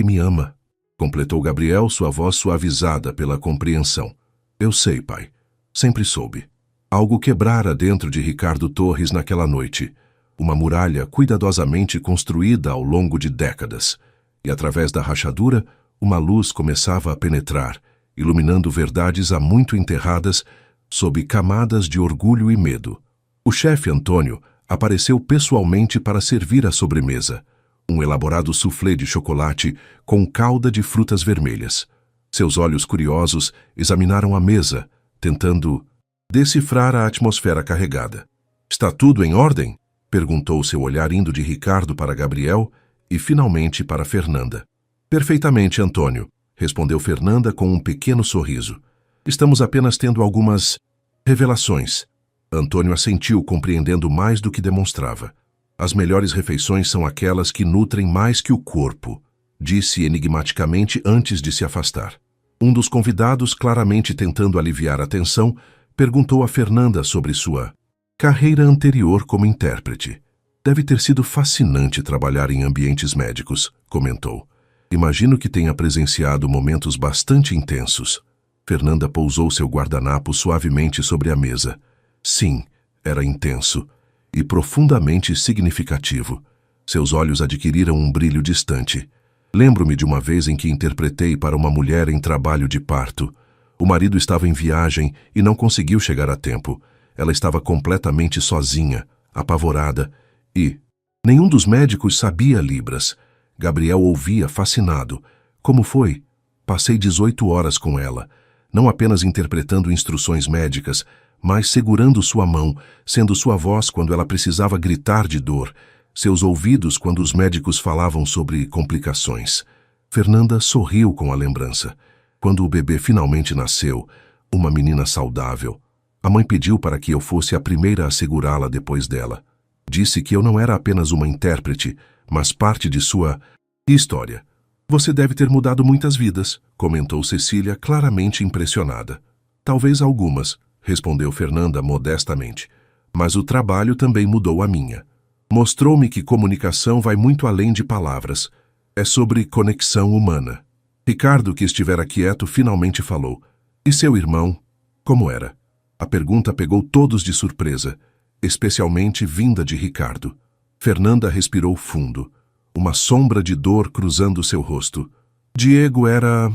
me ama, completou Gabriel, sua voz suavizada pela compreensão. Eu sei, pai. Sempre soube. Algo quebrara dentro de Ricardo Torres naquela noite. Uma muralha cuidadosamente construída ao longo de décadas. E através da rachadura, uma luz começava a penetrar, iluminando verdades há muito enterradas sob camadas de orgulho e medo. O chefe Antônio apareceu pessoalmente para servir a sobremesa, um elaborado soufflé de chocolate com calda de frutas vermelhas. Seus olhos curiosos examinaram a mesa, tentando decifrar a atmosfera carregada. Está tudo em ordem? Perguntou, seu olhar indo de Ricardo para Gabriel e finalmente para Fernanda. Perfeitamente, Antônio, respondeu Fernanda com um pequeno sorriso. Estamos apenas tendo algumas revelações. Antônio assentiu, compreendendo mais do que demonstrava. As melhores refeições são aquelas que nutrem mais que o corpo, disse enigmaticamente antes de se afastar. Um dos convidados, claramente tentando aliviar a tensão, perguntou a Fernanda sobre sua carreira anterior como intérprete. Deve ter sido fascinante trabalhar em ambientes médicos, comentou. Imagino que tenha presenciado momentos bastante intensos. Fernanda pousou seu guardanapo suavemente sobre a mesa. Sim, era intenso e profundamente significativo. Seus olhos adquiriram um brilho distante. Lembro-me de uma vez em que interpretei para uma mulher em trabalho de parto. O marido estava em viagem e não conseguiu chegar a tempo. Ela estava completamente sozinha, apavorada, e nenhum dos médicos sabia Libras. Gabriel ouvia fascinado. Como foi? Passei 18 horas com ela, não apenas interpretando instruções médicas, mas segurando sua mão, sendo sua voz quando ela precisava gritar de dor, seus ouvidos quando os médicos falavam sobre complicações. Fernanda sorriu com a lembrança. Quando o bebê finalmente nasceu, uma menina saudável, a mãe pediu para que eu fosse a primeira a segurá-la depois dela. Disse que eu não era apenas uma intérprete, mas parte de sua história. Você deve ter mudado muitas vidas, comentou Cecília, claramente impressionada. Talvez algumas, respondeu Fernanda modestamente, mas o trabalho também mudou a minha. Mostrou-me que comunicação vai muito além de palavras. É sobre conexão humana. Ricardo, que estivera quieto, finalmente falou. E seu irmão, como era? A pergunta pegou todos de surpresa, especialmente vinda de Ricardo. Fernanda respirou fundo, uma sombra de dor cruzando seu rosto. Diego era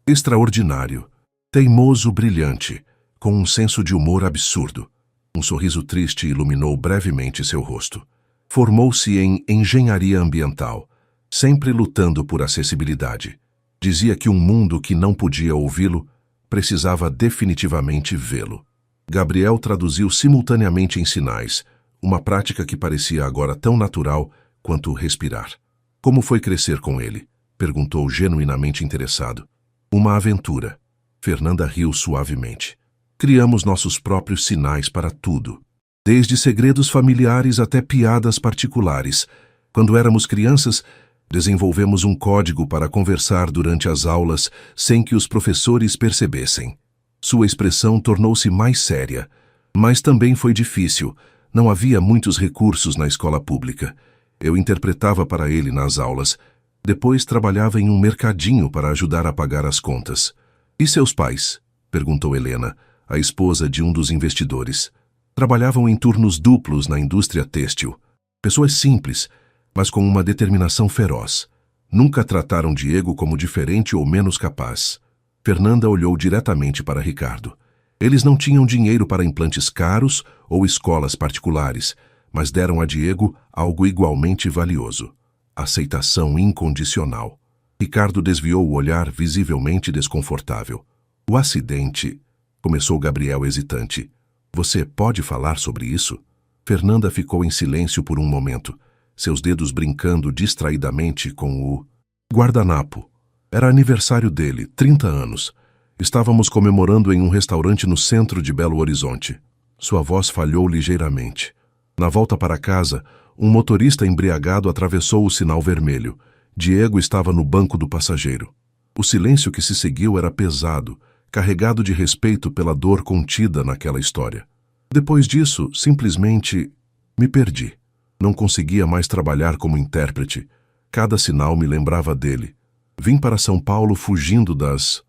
extraordinário, teimoso, brilhante, com um senso de humor absurdo. Um sorriso triste iluminou brevemente seu rosto. Formou-se em engenharia ambiental, sempre lutando por acessibilidade. Dizia que um mundo que não podia ouvi-lo precisava definitivamente vê-lo. Gabriel traduziu simultaneamente em sinais, uma prática que parecia agora tão natural quanto respirar. Como foi crescer com ele? Perguntou genuinamente interessado. Uma aventura. Fernanda riu suavemente. Criamos nossos próprios sinais para tudo. Desde segredos familiares até piadas particulares. Quando éramos crianças, desenvolvemos um código para conversar durante as aulas sem que os professores percebessem. Sua expressão tornou-se mais séria, mas também foi difícil. Não havia muitos recursos na escola pública. Eu interpretava para ele nas aulas. Depois trabalhava em um mercadinho para ajudar a pagar as contas. E seus pais? Perguntou Helena, a esposa de um dos investidores. Trabalhavam em turnos duplos na indústria têxtil. Pessoas simples, mas com uma determinação feroz. Nunca trataram Diego como diferente ou menos capaz. Fernanda olhou diretamente para Ricardo. Eles não tinham dinheiro para implantes caros ou escolas particulares, mas deram a Diego algo igualmente valioso: aceitação incondicional. Ricardo desviou o olhar, visivelmente desconfortável. O acidente... Começou Gabriel hesitante. Você pode falar sobre isso? Fernanda ficou em silêncio por um momento, seus dedos brincando distraidamente com o guardanapo. Era aniversário dele, 30 anos. Estávamos comemorando em um restaurante no centro de Belo Horizonte. Sua voz falhou ligeiramente. Na volta para casa, um motorista embriagado atravessou o sinal vermelho. Diego estava no banco do passageiro. O silêncio que se seguiu era pesado, carregado de respeito pela dor contida naquela história. Depois disso, simplesmente me perdi. Não conseguia mais trabalhar como intérprete. Cada sinal me lembrava dele. Vim para São Paulo fugindo das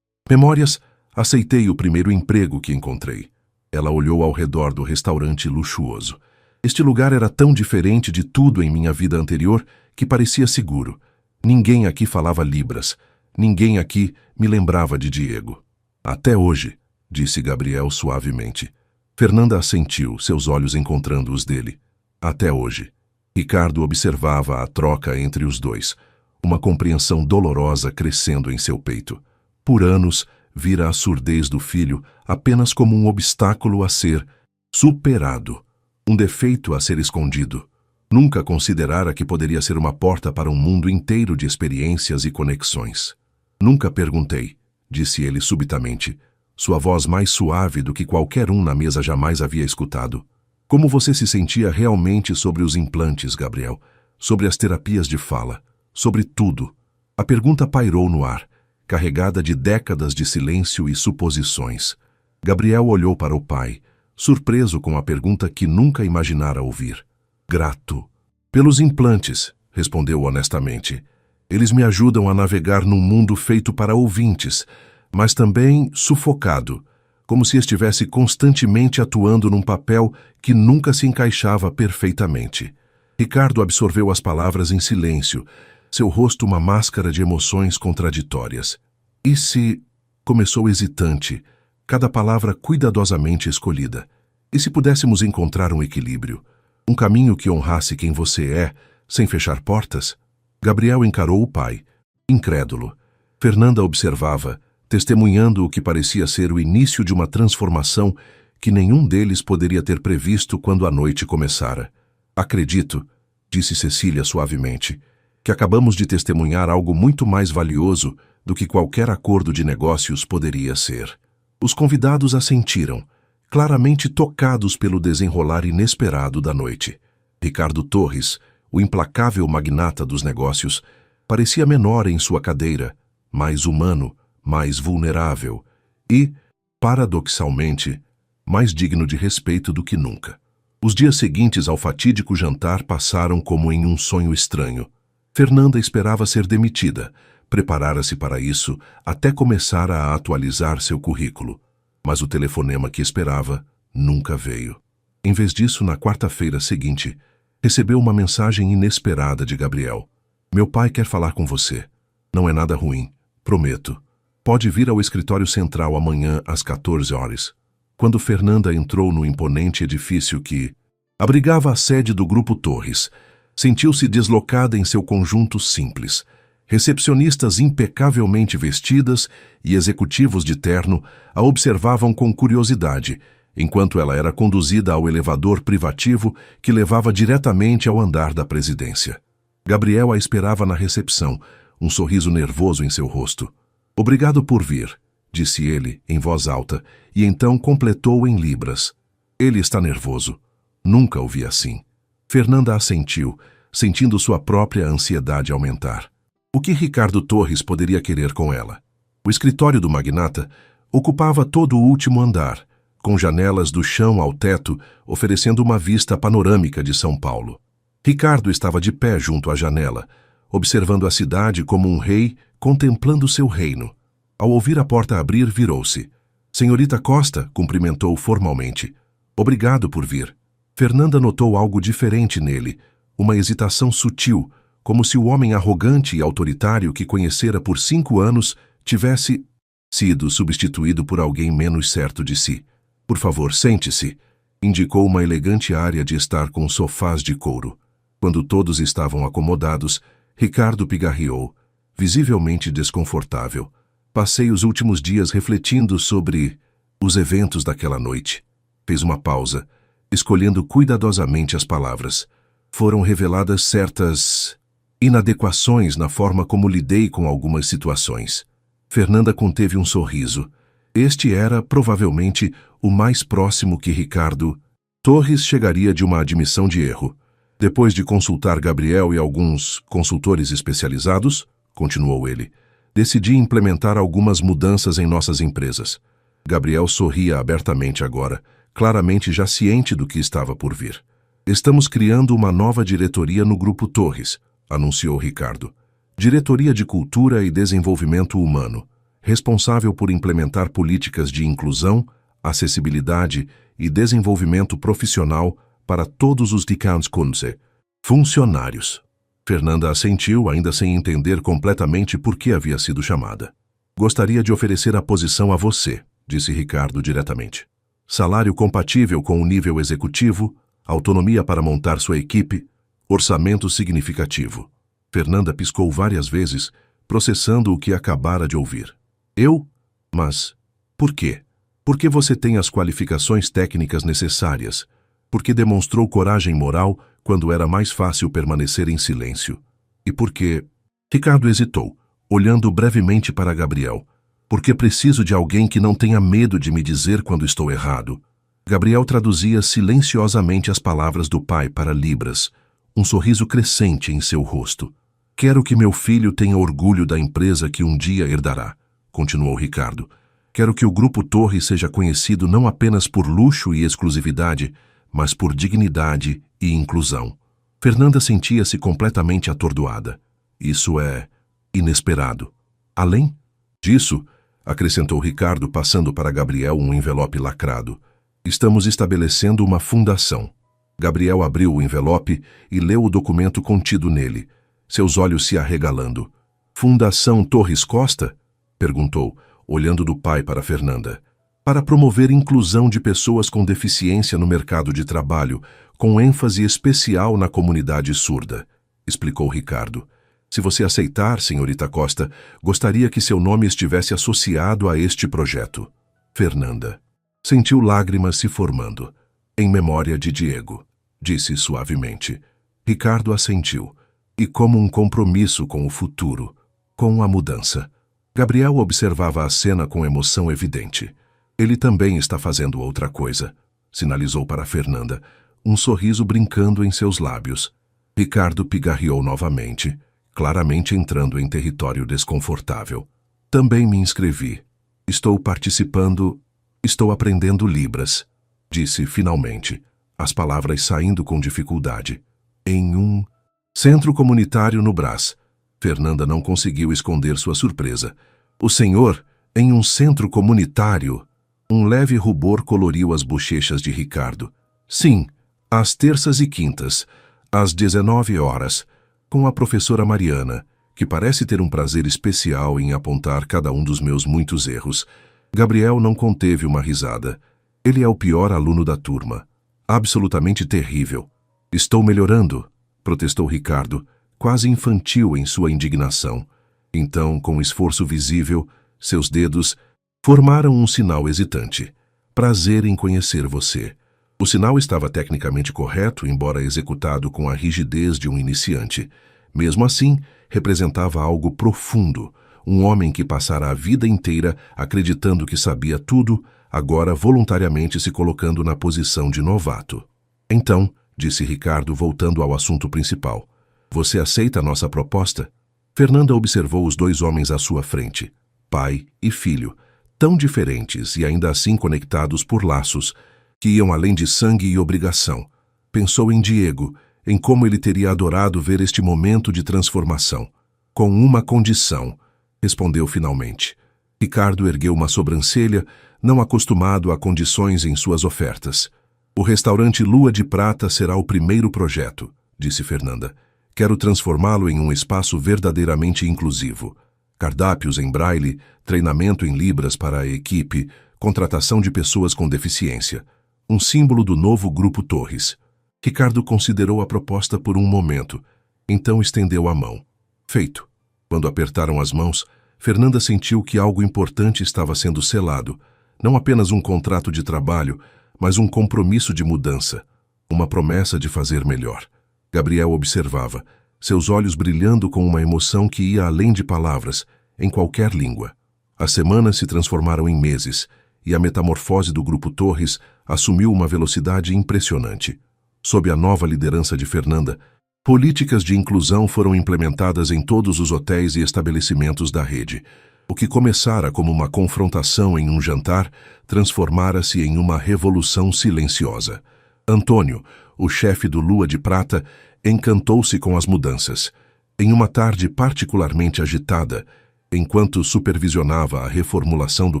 memórias. Aceitei o primeiro emprego que encontrei. Ela olhou ao redor do restaurante luxuoso. Este lugar era tão diferente de tudo em minha vida anterior que parecia seguro. Ninguém aqui falava libras. Ninguém aqui me lembrava de Diego. Até hoje, disse Gabriel suavemente. Fernanda assentiu, seus olhos encontrando os dele. Até hoje. Ricardo observava a troca entre os dois, uma compreensão dolorosa crescendo em seu peito. Por anos, vira a surdez do filho apenas como um obstáculo a ser superado, um defeito a ser escondido. Nunca considerara que poderia ser uma porta para um mundo inteiro de experiências e conexões. Nunca perguntei, disse ele subitamente, sua voz mais suave do que qualquer um na mesa jamais havia escutado. Como você se sentia realmente sobre os implantes, Gabriel? Sobre as terapias de fala? Sobre tudo? A pergunta pairou no ar, carregada de décadas de silêncio e suposições. Gabriel olhou para o pai, surpreso com a pergunta que nunca imaginara ouvir. Grato. Pelos implantes, respondeu honestamente. Eles me ajudam a navegar num mundo feito para ouvintes, mas também sufocado, como se estivesse constantemente atuando num papel que nunca se encaixava perfeitamente. Ricardo absorveu as palavras em silêncio, seu rosto uma máscara de emoções contraditórias. E se... Começou hesitante, cada palavra cuidadosamente escolhida. E se pudéssemos encontrar um equilíbrio? Um caminho que honrasse quem você é, sem fechar portas? Gabriel encarou o pai, incrédulo. Fernanda observava, testemunhando o que parecia ser o início de uma transformação que nenhum deles poderia ter previsto quando a noite começara. Acredito, disse Cecília suavemente, que acabamos de testemunhar algo muito mais valioso do que qualquer acordo de negócios poderia ser. Os convidados assentiram, claramente tocados pelo desenrolar inesperado da noite. Ricardo Torres, o implacável magnata dos negócios, parecia menor em sua cadeira, mais humano, mais vulnerável e, paradoxalmente, mais digno de respeito do que nunca. Os dias seguintes ao fatídico jantar passaram como em um sonho estranho. Fernanda esperava ser demitida, preparara-se para isso até começar a atualizar seu currículo. Mas o telefonema que esperava nunca veio. Em vez disso, na quarta-feira seguinte, recebeu uma mensagem inesperada de Gabriel. Meu pai quer falar com você. Não é nada ruim, prometo. Pode vir ao escritório central amanhã às 14 horas. Quando Fernanda entrou no imponente edifício que abrigava a sede do Grupo Torres, sentiu-se deslocada em seu conjunto simples. Recepcionistas impecavelmente vestidas e executivos de terno a observavam com curiosidade, enquanto ela era conduzida ao elevador privativo que levava diretamente ao andar da presidência. Gabriel a esperava na recepção, um sorriso nervoso em seu rosto. Obrigado por vir, disse ele, em voz alta, e então completou em libras. Ele está nervoso. Nunca o vi assim. Fernanda assentiu, sentindo sua própria ansiedade aumentar. O que Ricardo Torres poderia querer com ela? O escritório do magnata ocupava todo o último andar, com janelas do chão ao teto, oferecendo uma vista panorâmica de São Paulo. Ricardo estava de pé junto à janela, observando a cidade como um rei contemplando seu reino. Ao ouvir a porta abrir, virou-se. Senhorita Costa, cumprimentou formalmente. Obrigado por vir. Fernanda notou algo diferente nele, uma hesitação sutil, como se o homem arrogante e autoritário que conhecera por 5 anos tivesse sido substituído por alguém menos certo de si. Por favor, sente-se, indicou uma elegante área de estar com sofás de couro. Quando todos estavam acomodados, Ricardo pigarreou, visivelmente desconfortável. Passei os últimos dias refletindo sobre os eventos daquela noite. Fez uma pausa, escolhendo cuidadosamente as palavras. Foram reveladas certas inadequações na forma como lidei com algumas situações. Fernanda conteve um sorriso. Este era, provavelmente, o mais próximo que Ricardo Torres chegaria de uma admissão de erro. Depois de consultar Gabriel e alguns consultores especializados, continuou ele, decidi implementar algumas mudanças em nossas empresas. Gabriel sorria abertamente agora, claramente já ciente do que estava por vir. Estamos criando uma nova diretoria no Grupo Torres, anunciou Ricardo. Diretoria de Cultura e Desenvolvimento Humano, responsável por implementar políticas de inclusão, acessibilidade e desenvolvimento profissional para todos os Dikans-Kunze, funcionários. Fernanda assentiu, ainda sem entender completamente por que havia sido chamada. Gostaria de oferecer a posição a você, disse Ricardo diretamente. Salário compatível com o nível executivo, autonomia para montar sua equipe, orçamento significativo. Fernanda piscou várias vezes, processando o que acabara de ouvir. Eu? Mas por quê? Porque você tem as qualificações técnicas necessárias, porque demonstrou coragem moral quando era mais fácil permanecer em silêncio. E porque... Ricardo hesitou, olhando brevemente para Gabriel. Porque preciso de alguém que não tenha medo de me dizer quando estou errado. Gabriel traduzia silenciosamente as palavras do pai para Libras, um sorriso crescente em seu rosto. Quero que meu filho tenha orgulho da empresa que um dia herdará, continuou Ricardo. Quero que o Grupo Torres seja conhecido não apenas por luxo e exclusividade, mas por dignidade e inclusão. Fernanda sentia-se completamente atordoada. Isso é inesperado. Além disso, acrescentou Ricardo, passando para Gabriel um envelope lacrado, estamos estabelecendo uma fundação. Gabriel abriu o envelope e leu o documento contido nele, seus olhos se arregalando. Fundação Torres Costa? Perguntou, olhando do pai para Fernanda. Para promover inclusão de pessoas com deficiência no mercado de trabalho, com ênfase especial na comunidade surda, explicou Ricardo. Se você aceitar, senhorita Costa, gostaria que seu nome estivesse associado a este projeto. Fernanda sentiu lágrimas se formando. Em memória de Diego, disse suavemente. Ricardo assentiu. E como um compromisso com o futuro, com a mudança. Gabriel observava a cena com emoção evidente. Ele também está fazendo outra coisa, sinalizou para Fernanda, um sorriso brincando em seus lábios. Ricardo pigarreou novamente, claramente entrando em território desconfortável. Também me inscrevi. Estou participando, estou aprendendo Libras, disse finalmente, as palavras saindo com dificuldade. Em um centro comunitário no Brás. Fernanda não conseguiu esconder sua surpresa. O senhor, em um centro comunitário? Um leve rubor coloriu as bochechas de Ricardo. Sim, às terças e quintas, às 19 horas, com a professora Mariana, que parece ter um prazer especial em apontar cada um dos meus muitos erros. Gabriel não conteve uma risada. Ele é o pior aluno da turma. Absolutamente terrível. Estou melhorando, protestou Ricardo, quase infantil em sua indignação. Então, com esforço visível, seus dedos formaram um sinal hesitante. Prazer em conhecer você. O sinal estava tecnicamente correto, embora executado com a rigidez de um iniciante. Mesmo assim, representava algo profundo. Um homem que passara a vida inteira acreditando que sabia tudo, agora voluntariamente se colocando na posição de novato. Então, disse Ricardo, voltando ao assunto principal, você aceita a nossa proposta? Fernanda observou os dois homens à sua frente, pai e filho, tão diferentes e ainda assim conectados por laços, que iam além de sangue e obrigação. Pensou em Diego, em como ele teria adorado ver este momento de transformação. Com uma condição, respondeu finalmente. Ricardo ergueu uma sobrancelha, não acostumado a condições em suas ofertas. O restaurante Lua de Prata será o primeiro projeto, disse Fernanda. Quero transformá-lo em um espaço verdadeiramente inclusivo. Cardápios em braille, treinamento em libras para a equipe, contratação de pessoas com deficiência. Um símbolo do novo Grupo Torres. Ricardo considerou a proposta por um momento, então estendeu a mão. Feito. Quando apertaram as mãos, Fernanda sentiu que algo importante estava sendo selado. Não apenas um contrato de trabalho, mas um compromisso de mudança. Uma promessa de fazer melhor. Gabriel observava, seus olhos brilhando com uma emoção que ia além de palavras, em qualquer língua. As semanas se transformaram em meses, e a metamorfose do Grupo Torres assumiu uma velocidade impressionante. Sob a nova liderança de Fernanda, políticas de inclusão foram implementadas em todos os hotéis e estabelecimentos da rede. O que começara como uma confrontação em um jantar, transformara-se em uma revolução silenciosa. Antônio, o chefe do Lua de Prata, encantou-se com as mudanças. Em uma tarde particularmente agitada, enquanto supervisionava a reformulação do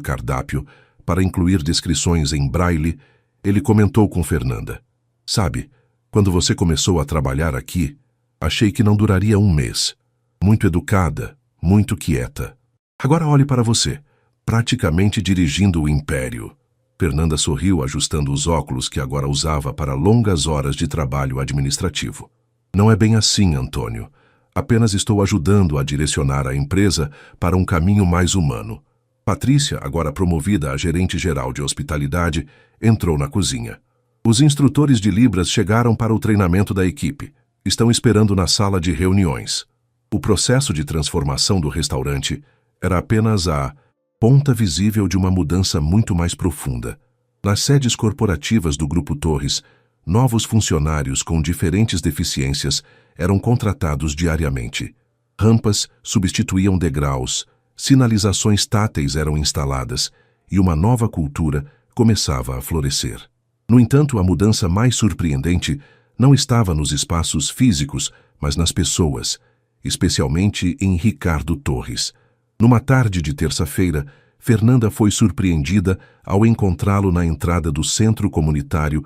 cardápio para incluir descrições em braille, ele comentou com Fernanda. Sabe, quando você começou a trabalhar aqui, achei que não duraria um mês. Muito educada, muito quieta. Agora olhe para você, praticamente dirigindo o império. Fernanda sorriu, ajustando os óculos que agora usava para longas horas de trabalho administrativo. Não é bem assim, Antônio. Apenas estou ajudando a direcionar a empresa para um caminho mais humano. Patrícia, agora promovida a gerente-geral de hospitalidade, entrou na cozinha. Os instrutores de Libras chegaram para o treinamento da equipe. Estão esperando na sala de reuniões. O processo de transformação do restaurante era apenas a ponta visível de uma mudança muito mais profunda. Nas sedes corporativas do Grupo Torres, novos funcionários com diferentes deficiências eram contratados diariamente. Rampas substituíam degraus, sinalizações táteis eram instaladas e uma nova cultura começava a florescer. No entanto, a mudança mais surpreendente não estava nos espaços físicos, mas nas pessoas, especialmente em Ricardo Torres. Numa tarde de terça-feira, Fernanda foi surpreendida ao encontrá-lo na entrada do centro comunitário,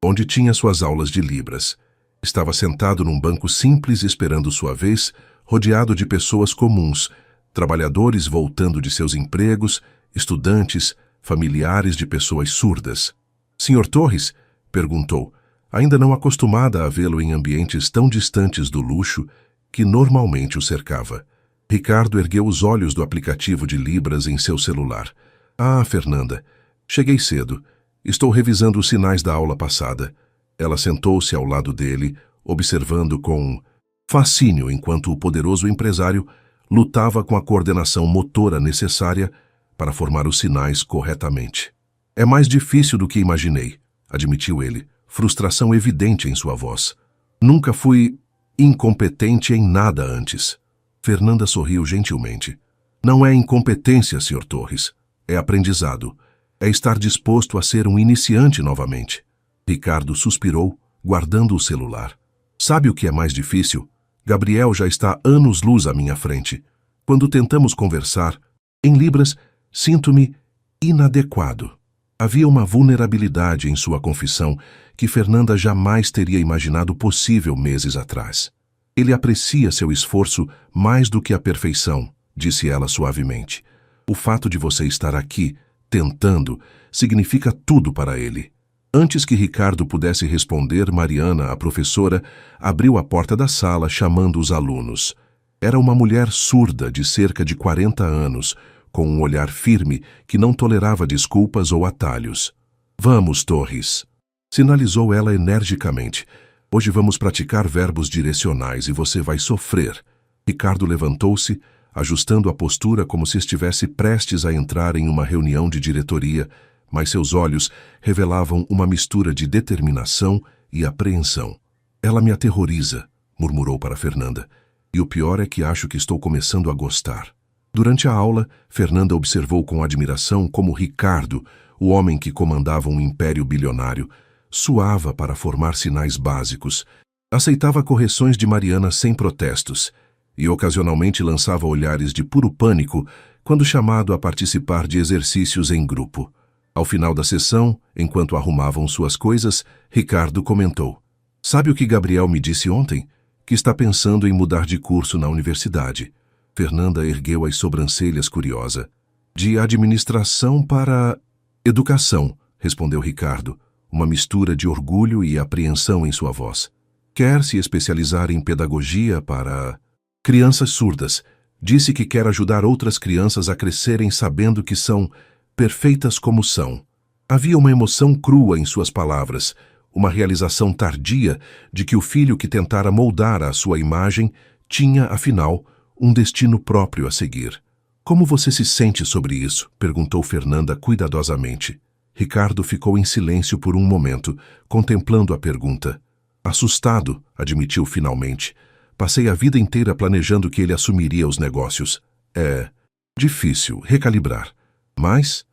onde tinha suas aulas de Libras. Estava sentado num banco simples esperando sua vez, rodeado de pessoas comuns, trabalhadores voltando de seus empregos, estudantes, familiares de pessoas surdas. Sr. Torres? Perguntou, ainda não acostumada a vê-lo em ambientes tão distantes do luxo que normalmente o cercava. Ricardo ergueu os olhos do aplicativo de Libras em seu celular. Ah, Fernanda, cheguei cedo. Estou revisando os sinais da aula passada. Ela sentou-se ao lado dele, observando com fascínio enquanto o poderoso empresário lutava com a coordenação motora necessária para formar os sinais corretamente. É mais difícil do que imaginei, admitiu ele, frustração evidente em sua voz. Nunca fui incompetente em nada antes. Fernanda sorriu gentilmente. Não é incompetência, Sr. Torres. É aprendizado. É estar disposto a ser um iniciante novamente. Ricardo suspirou, guardando o celular. Sabe o que é mais difícil? Gabriel já está anos-luz à minha frente. Quando tentamos conversar, em Libras, sinto-me inadequado. Havia uma vulnerabilidade em sua confissão que Fernanda jamais teria imaginado possível meses atrás. Ele aprecia seu esforço mais do que a perfeição, disse ela suavemente. O fato de você estar aqui, tentando, significa tudo para ele. Antes que Ricardo pudesse responder, Mariana, a professora, abriu a porta da sala chamando os alunos. Era uma mulher surda de cerca de 40 anos, com um olhar firme que não tolerava desculpas ou atalhos. Vamos, Torres, sinalizou ela energicamente. Hoje vamos praticar verbos direcionais e você vai sofrer. Ricardo levantou-se, ajustando a postura como se estivesse prestes a entrar em uma reunião de diretoria, mas seus olhos revelavam uma mistura de determinação e apreensão. Ela me aterroriza, murmurou para Fernanda, e o pior é que acho que estou começando a gostar. Durante a aula, Fernanda observou com admiração como Ricardo, o homem que comandava um império bilionário, suava para formar sinais básicos, aceitava correções de Mariana sem protestos e ocasionalmente lançava olhares de puro pânico quando chamado a participar de exercícios em grupo. Ao final da sessão, enquanto arrumavam suas coisas, Ricardo comentou: "Sabe o que Gabriel me disse ontem? Que está pensando em mudar de curso na universidade." Fernanda ergueu as sobrancelhas curiosa. "De administração para educação", respondeu Ricardo, uma mistura de orgulho e apreensão em sua voz. "Quer se especializar em pedagogia para crianças surdas. Disse que quer ajudar outras crianças a crescerem sabendo que são perfeitas como são." Havia uma emoção crua em suas palavras, uma realização tardia de que o filho que tentara moldar a sua imagem tinha, afinal, um destino próprio a seguir. "Como você se sente sobre isso?" perguntou Fernanda cuidadosamente. Ricardo ficou em silêncio por um momento, contemplando a pergunta. "Assustado", admitiu finalmente. "Passei a vida inteira planejando que ele assumiria os negócios. É difícil recalibrar. Mas,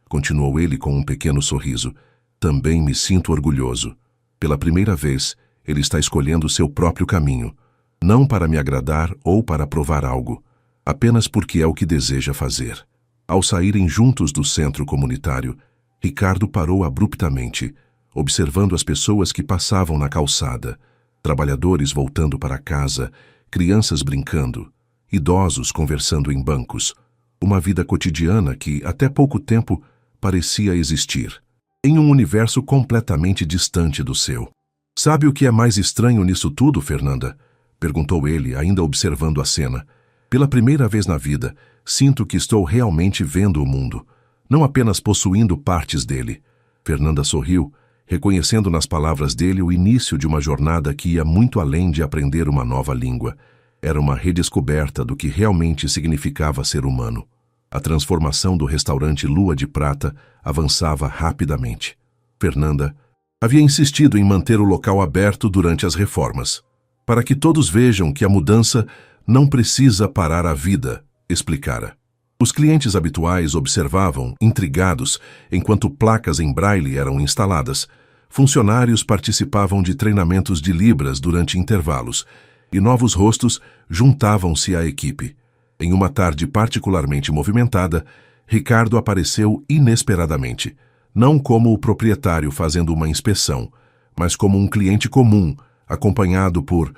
continuou ele com um pequeno sorriso, também me sinto orgulhoso. Pela primeira vez, ele está escolhendo seu próprio caminho, não para me agradar ou para provar algo, apenas porque é o que deseja fazer." Ao saírem juntos do centro comunitário, Ricardo parou abruptamente, observando as pessoas que passavam na calçada, trabalhadores voltando para casa, crianças brincando, idosos conversando em bancos, uma vida cotidiana que, até pouco tempo, parecia existir, em um universo completamente distante do seu. "Sabe o que é mais estranho nisso tudo, Fernanda?" perguntou ele, ainda observando a cena. "Pela primeira vez na vida, sinto que estou realmente vendo o mundo, não apenas possuindo partes dele." Fernanda sorriu, reconhecendo nas palavras dele o início de uma jornada que ia muito além de aprender uma nova língua. Era uma redescoberta do que realmente significava ser humano. A transformação do restaurante Lua de Prata avançava rapidamente. Fernanda havia insistido em manter o local aberto durante as reformas, para que todos vejam que a mudança não precisa parar a vida, explicara. Os clientes habituais observavam, intrigados, enquanto placas em braille eram instaladas. Funcionários participavam de treinamentos de Libras durante intervalos, e novos rostos juntavam-se à equipe. Em uma tarde particularmente movimentada, Ricardo apareceu inesperadamente, não como o proprietário fazendo uma inspeção, mas como um cliente comum, acompanhado por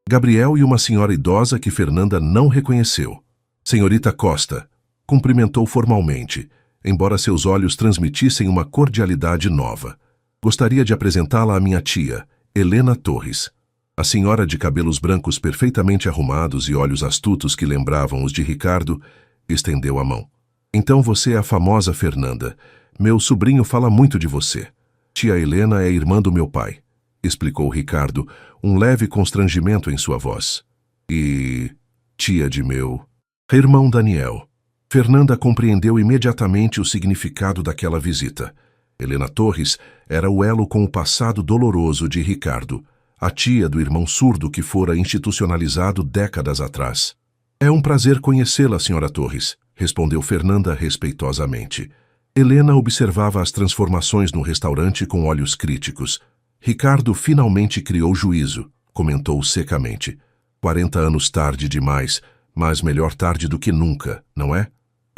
Gabriel e uma senhora idosa que Fernanda não reconheceu. "Senhorita Costa", cumprimentou formalmente, embora seus olhos transmitissem uma cordialidade nova. "Gostaria de apresentá-la à minha tia, Helena Torres." A senhora de cabelos brancos perfeitamente arrumados e olhos astutos que lembravam os de Ricardo, estendeu a mão. "Então você é a famosa Fernanda. Meu sobrinho fala muito de você. Tia Helena é irmã do meu pai", explicou Ricardo, um leve constrangimento em sua voz. "E tia de meu irmão Daniel." Fernanda compreendeu imediatamente o significado daquela visita. Helena Torres era o elo com o passado doloroso de Ricardo, a tia do irmão surdo que fora institucionalizado décadas atrás. "É um prazer conhecê-la, senhora Torres", respondeu Fernanda respeitosamente. Helena observava as transformações no restaurante com olhos críticos. "Ricardo finalmente criou juízo", comentou secamente. 40 anos tarde demais, mas melhor tarde do que nunca, não é?"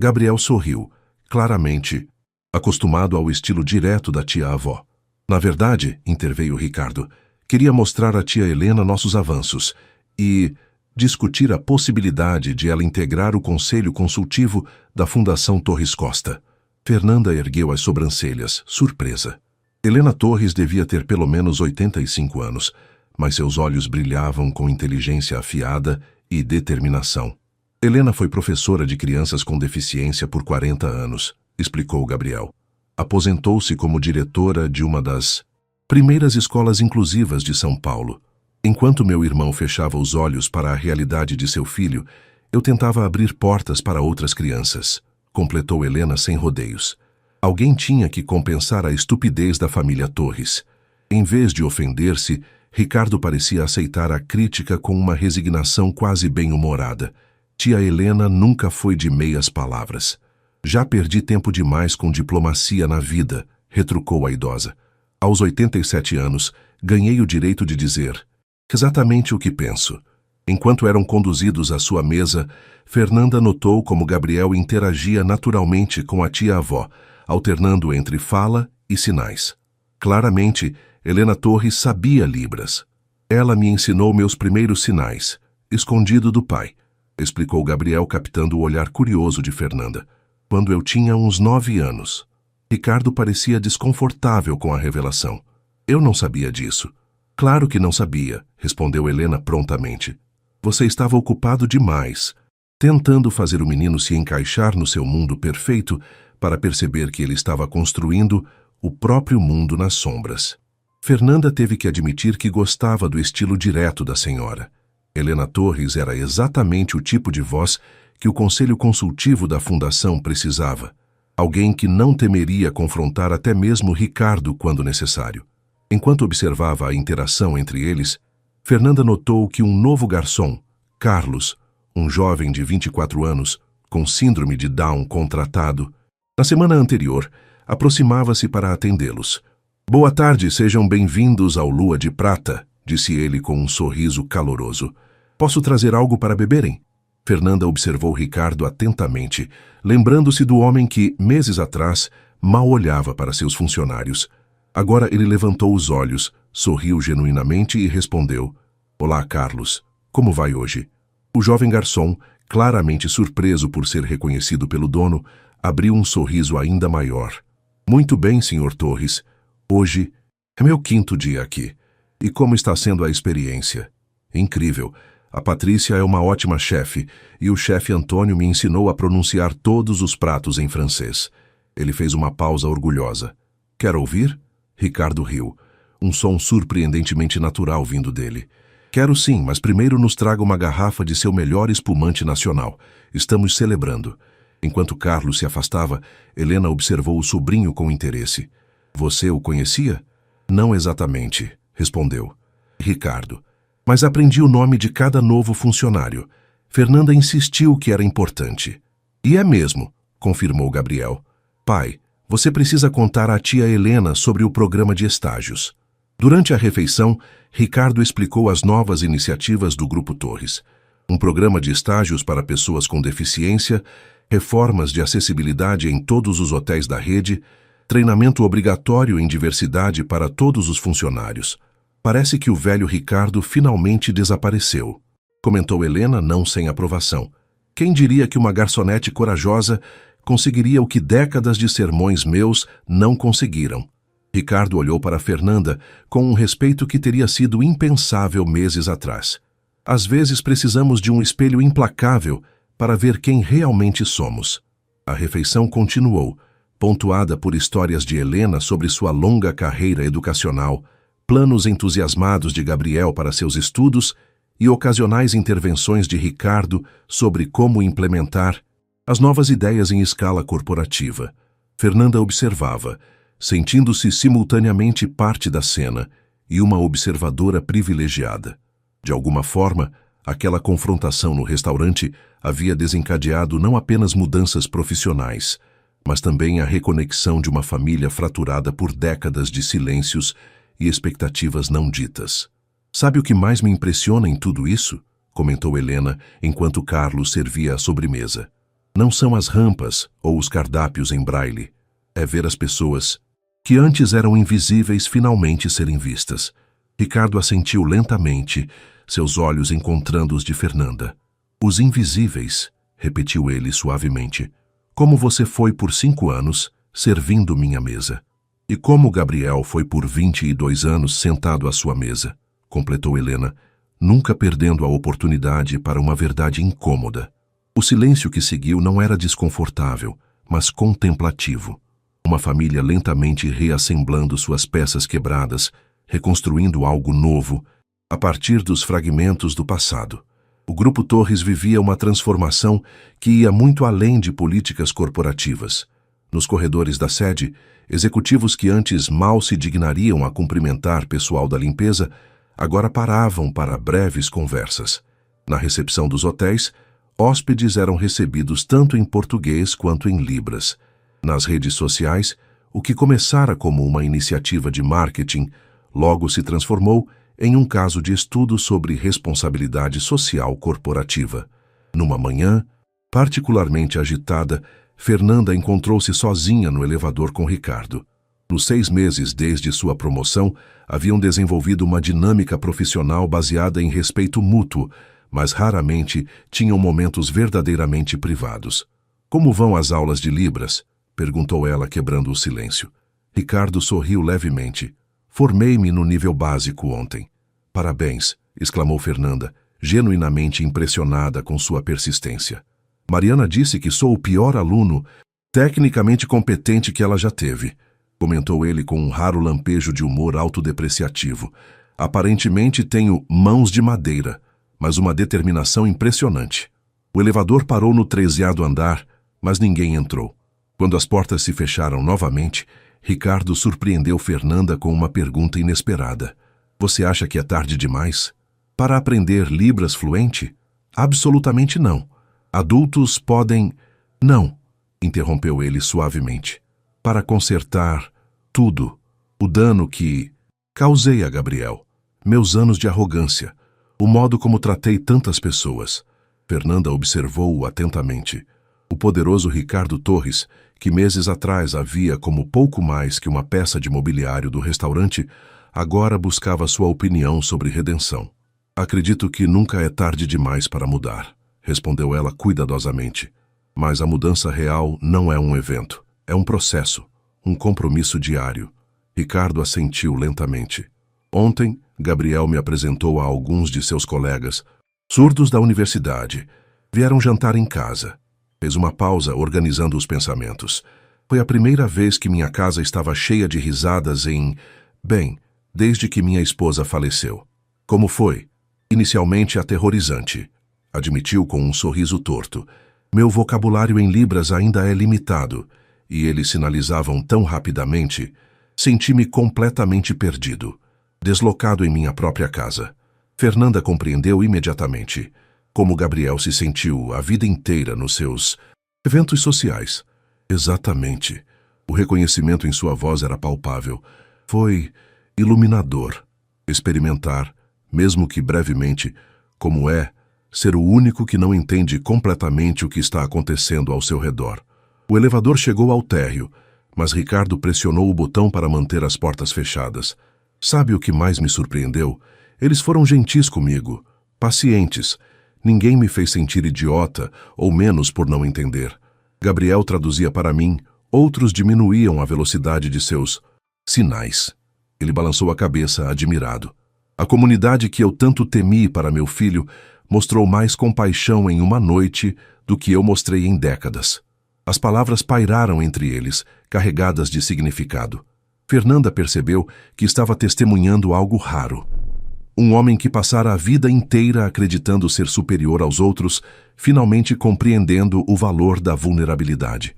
Gabriel sorriu, claramente acostumado ao estilo direto da tia-avó. "Na verdade", interveio Ricardo, "queria mostrar à tia Helena nossos avanços e discutir a possibilidade de ela integrar o conselho consultivo da Fundação Torres Costa." Fernanda ergueu as sobrancelhas, surpresa. Helena Torres devia ter pelo menos 85 anos, mas seus olhos brilhavam com inteligência afiada e determinação. "Helena foi professora de crianças com deficiência por 40 anos, explicou Gabriel. Aposentou-se como diretora de uma das primeiras escolas inclusivas de São Paulo. Enquanto meu irmão fechava os olhos para a realidade de seu filho, eu tentava abrir portas para outras crianças", completou Helena sem rodeios. Alguém tinha que compensar a estupidez da família Torres. Em vez de ofender-se, Ricardo parecia aceitar a crítica com uma resignação quase bem-humorada. "Tia Helena nunca foi de meias palavras. Já perdi tempo demais com diplomacia na vida", retrucou a idosa. "Aos 87 anos, ganhei o direito de dizer exatamente o que penso." Enquanto eram conduzidos à sua mesa, Fernanda notou como Gabriel interagia naturalmente com a tia-avó, alternando entre fala e sinais. Claramente, Helena Torres sabia Libras. Ela me ensinou meus primeiros sinais, escondido do pai, explicou Gabriel, captando o olhar curioso de Fernanda. Quando eu tinha uns 9 anos. Ricardo parecia desconfortável com a revelação. Eu não sabia disso. Claro que não sabia, respondeu Helena prontamente. Você estava ocupado demais, tentando fazer o menino se encaixar no seu mundo perfeito para perceber que ele estava construindo o próprio mundo nas sombras. Fernanda teve que admitir que gostava do estilo direto da senhora. Helena Torres era exatamente o tipo de voz que o conselho consultivo da fundação precisava. Alguém que não temeria confrontar até mesmo Ricardo quando necessário. Enquanto observava a interação entre eles, Fernanda notou que um novo garçom, Carlos, um jovem de 24 anos, com síndrome de Down contratado, na semana anterior, aproximava-se para atendê-los. Boa tarde, sejam bem-vindos ao Lua de Prata, disse ele com um sorriso caloroso. Posso trazer algo para beberem? Fernanda observou Ricardo atentamente, lembrando-se do homem que, meses atrás, mal olhava para seus funcionários. Agora ele levantou os olhos, sorriu genuinamente e respondeu: Olá, Carlos. Como vai hoje? O jovem garçom, claramente surpreso por ser reconhecido pelo dono, abriu um sorriso ainda maior. Muito bem, Sr. Torres. Hoje é meu 5º dia aqui. E como está sendo a experiência? Incrível. A Patrícia é uma ótima chefe e o chefe Antônio me ensinou a pronunciar todos os pratos em francês. Ele fez uma pausa orgulhosa. Quer ouvir? Ricardo riu. Um som surpreendentemente natural vindo dele. Quero sim, mas primeiro nos traga uma garrafa de seu melhor espumante nacional. Estamos celebrando. Enquanto Carlos se afastava, Helena observou o sobrinho com interesse. Você o conhecia? Não exatamente, respondeu. Ricardo. Mas aprendi o nome de cada novo funcionário. Fernanda insistiu que era importante. E é mesmo, confirmou Gabriel. Pai, você precisa contar à tia Helena sobre o programa de estágios. Durante a refeição, Ricardo explicou as novas iniciativas do Grupo Torres. Um programa de estágios para pessoas com deficiência, reformas de acessibilidade em todos os hotéis da rede, treinamento obrigatório em diversidade para todos os funcionários. Parece que o velho Ricardo finalmente desapareceu, comentou Helena, não sem aprovação. Quem diria que uma garçonete corajosa conseguiria o que décadas de sermões meus não conseguiram? Ricardo olhou para Fernanda com um respeito que teria sido impensável meses atrás. Às vezes precisamos de um espelho implacável para ver quem realmente somos. A refeição continuou, pontuada por histórias de Helena sobre sua longa carreira educacional, planos entusiasmados de Gabriel para seus estudos e ocasionais intervenções de Ricardo sobre como implementar as novas ideias em escala corporativa. Fernanda observava, sentindo-se simultaneamente parte da cena e uma observadora privilegiada. De alguma forma, aquela confrontação no restaurante havia desencadeado não apenas mudanças profissionais, mas também a reconexão de uma família fraturada por décadas de silêncios e expectativas não ditas. Sabe o que mais me impressiona em tudo isso? Comentou Helena enquanto Carlos servia a sobremesa. Não são as rampas ou os cardápios em braille. É ver as pessoas que antes eram invisíveis finalmente serem vistas. Ricardo assentiu lentamente, seus olhos encontrando os de Fernanda. Os invisíveis, repetiu ele suavemente. Como você foi por 5 anos, servindo minha mesa. E como Gabriel foi por 22 anos sentado à sua mesa, completou Helena, nunca perdendo a oportunidade para uma verdade incômoda. O silêncio que seguiu não era desconfortável, mas contemplativo. Uma família lentamente reassemblando suas peças quebradas, reconstruindo algo novo, a partir dos fragmentos do passado. O Grupo Torres vivia uma transformação que ia muito além de políticas corporativas. Nos corredores da sede, executivos que antes mal se dignariam a cumprimentar pessoal da limpeza, agora paravam para breves conversas. Na recepção dos hotéis, hóspedes eram recebidos tanto em português quanto em libras. Nas redes sociais, o que começara como uma iniciativa de marketing, logo se transformou em um caso de estudo sobre responsabilidade social corporativa. Numa manhã particularmente agitada, Fernanda encontrou-se sozinha no elevador com Ricardo. Nos 6 meses desde sua promoção, haviam desenvolvido uma dinâmica profissional baseada em respeito mútuo, mas raramente tinham momentos verdadeiramente privados. "Como vão as aulas de Libras?" perguntou ela, quebrando o silêncio. Ricardo sorriu levemente. "Formei-me no nível básico ontem." "Parabéns", exclamou Fernanda, genuinamente impressionada com sua persistência. "Mariana disse que sou o pior aluno tecnicamente competente que ela já teve", comentou ele com um raro lampejo de humor autodepreciativo. "Aparentemente tenho mãos de madeira, mas uma determinação impressionante." O elevador parou no 13º andar, mas ninguém entrou. Quando as portas se fecharam novamente, Ricardo surpreendeu Fernanda com uma pergunta inesperada. "Você acha que é tarde demais para aprender Libras fluente?" "Absolutamente não. Adultos podem..." "Não", interrompeu ele suavemente. "Para consertar tudo, o dano que causei a Gabriel, meus anos de arrogância, o modo como tratei tantas pessoas." Fernanda observou-o atentamente. O poderoso Ricardo Torres, que meses atrás havia como pouco mais que uma peça de mobiliário do restaurante, agora buscava sua opinião sobre redenção. "Acredito que nunca é tarde demais para mudar", respondeu ela cuidadosamente. "Mas a mudança real não é um evento, é um processo, um compromisso diário." Ricardo assentiu lentamente. "Ontem, Gabriel me apresentou a alguns de seus colegas, surdos da universidade. Vieram jantar em casa." Fez uma pausa, organizando os pensamentos. "Foi a primeira vez que minha casa estava cheia de risadas desde que minha esposa faleceu." "Como foi?" "Inicialmente aterrorizante", admitiu com um sorriso torto. "Meu vocabulário em Libras ainda é limitado, e eles sinalizavam tão rapidamente. Senti-me completamente perdido, deslocado em minha própria casa." Fernanda compreendeu imediatamente como Gabriel se sentiu a vida inteira nos seus eventos sociais. "Exatamente." O reconhecimento em sua voz era palpável. "Foi iluminador experimentar, mesmo que brevemente, como é ser o único que não entende completamente o que está acontecendo ao seu redor." O elevador chegou ao térreo, mas Ricardo pressionou o botão para manter as portas fechadas. "Sabe o que mais me surpreendeu? Eles foram gentis comigo, pacientes. Ninguém me fez sentir idiota ou menos por não entender. Gabriel traduzia para mim, outros diminuíam a velocidade de seus sinais." Ele balançou a cabeça, admirado. "A comunidade que eu tanto temi para meu filho mostrou mais compaixão em uma noite do que eu mostrei em décadas." As palavras pairaram entre eles, carregadas de significado. Fernanda percebeu que estava testemunhando algo raro. Um homem que passara a vida inteira acreditando ser superior aos outros, finalmente compreendendo o valor da vulnerabilidade.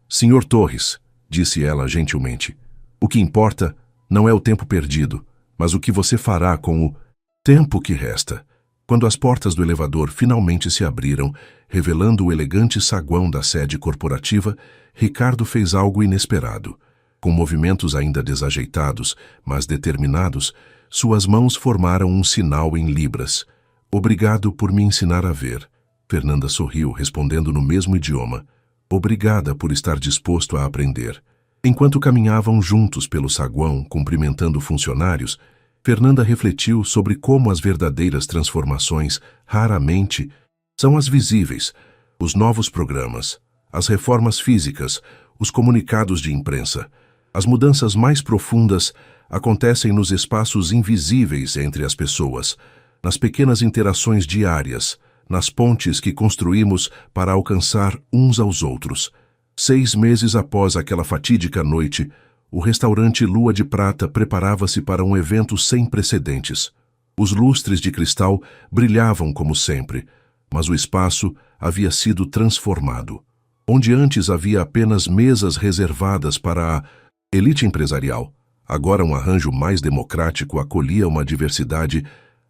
"Senhor Torres", disse ela gentilmente, "o que importa não é o tempo perdido, mas o que você fará com o tempo que resta." Quando as portas do elevador finalmente se abriram, revelando o elegante saguão da sede corporativa, Ricardo fez algo inesperado. Com movimentos ainda desajeitados, mas determinados, suas mãos formaram um sinal em Libras. "Obrigado por me ensinar a ver." Fernanda sorriu, respondendo no mesmo idioma. "Obrigada por estar disposto a aprender." Enquanto caminhavam juntos pelo saguão, cumprimentando funcionários, Fernanda refletiu sobre como as verdadeiras transformações raramente são as visíveis, os novos programas, as reformas físicas, os comunicados de imprensa. As mudanças mais profundas acontecem nos espaços invisíveis entre as pessoas, nas pequenas interações diárias, nas pontes que construímos para alcançar uns aos outros. 6 meses após aquela fatídica noite, o restaurante Lua de Prata preparava-se para um evento sem precedentes. Os lustres de cristal brilhavam como sempre, mas o espaço havia sido transformado. Onde antes havia apenas mesas reservadas para a elite empresarial, agora um arranjo mais democrático acolhia uma diversidade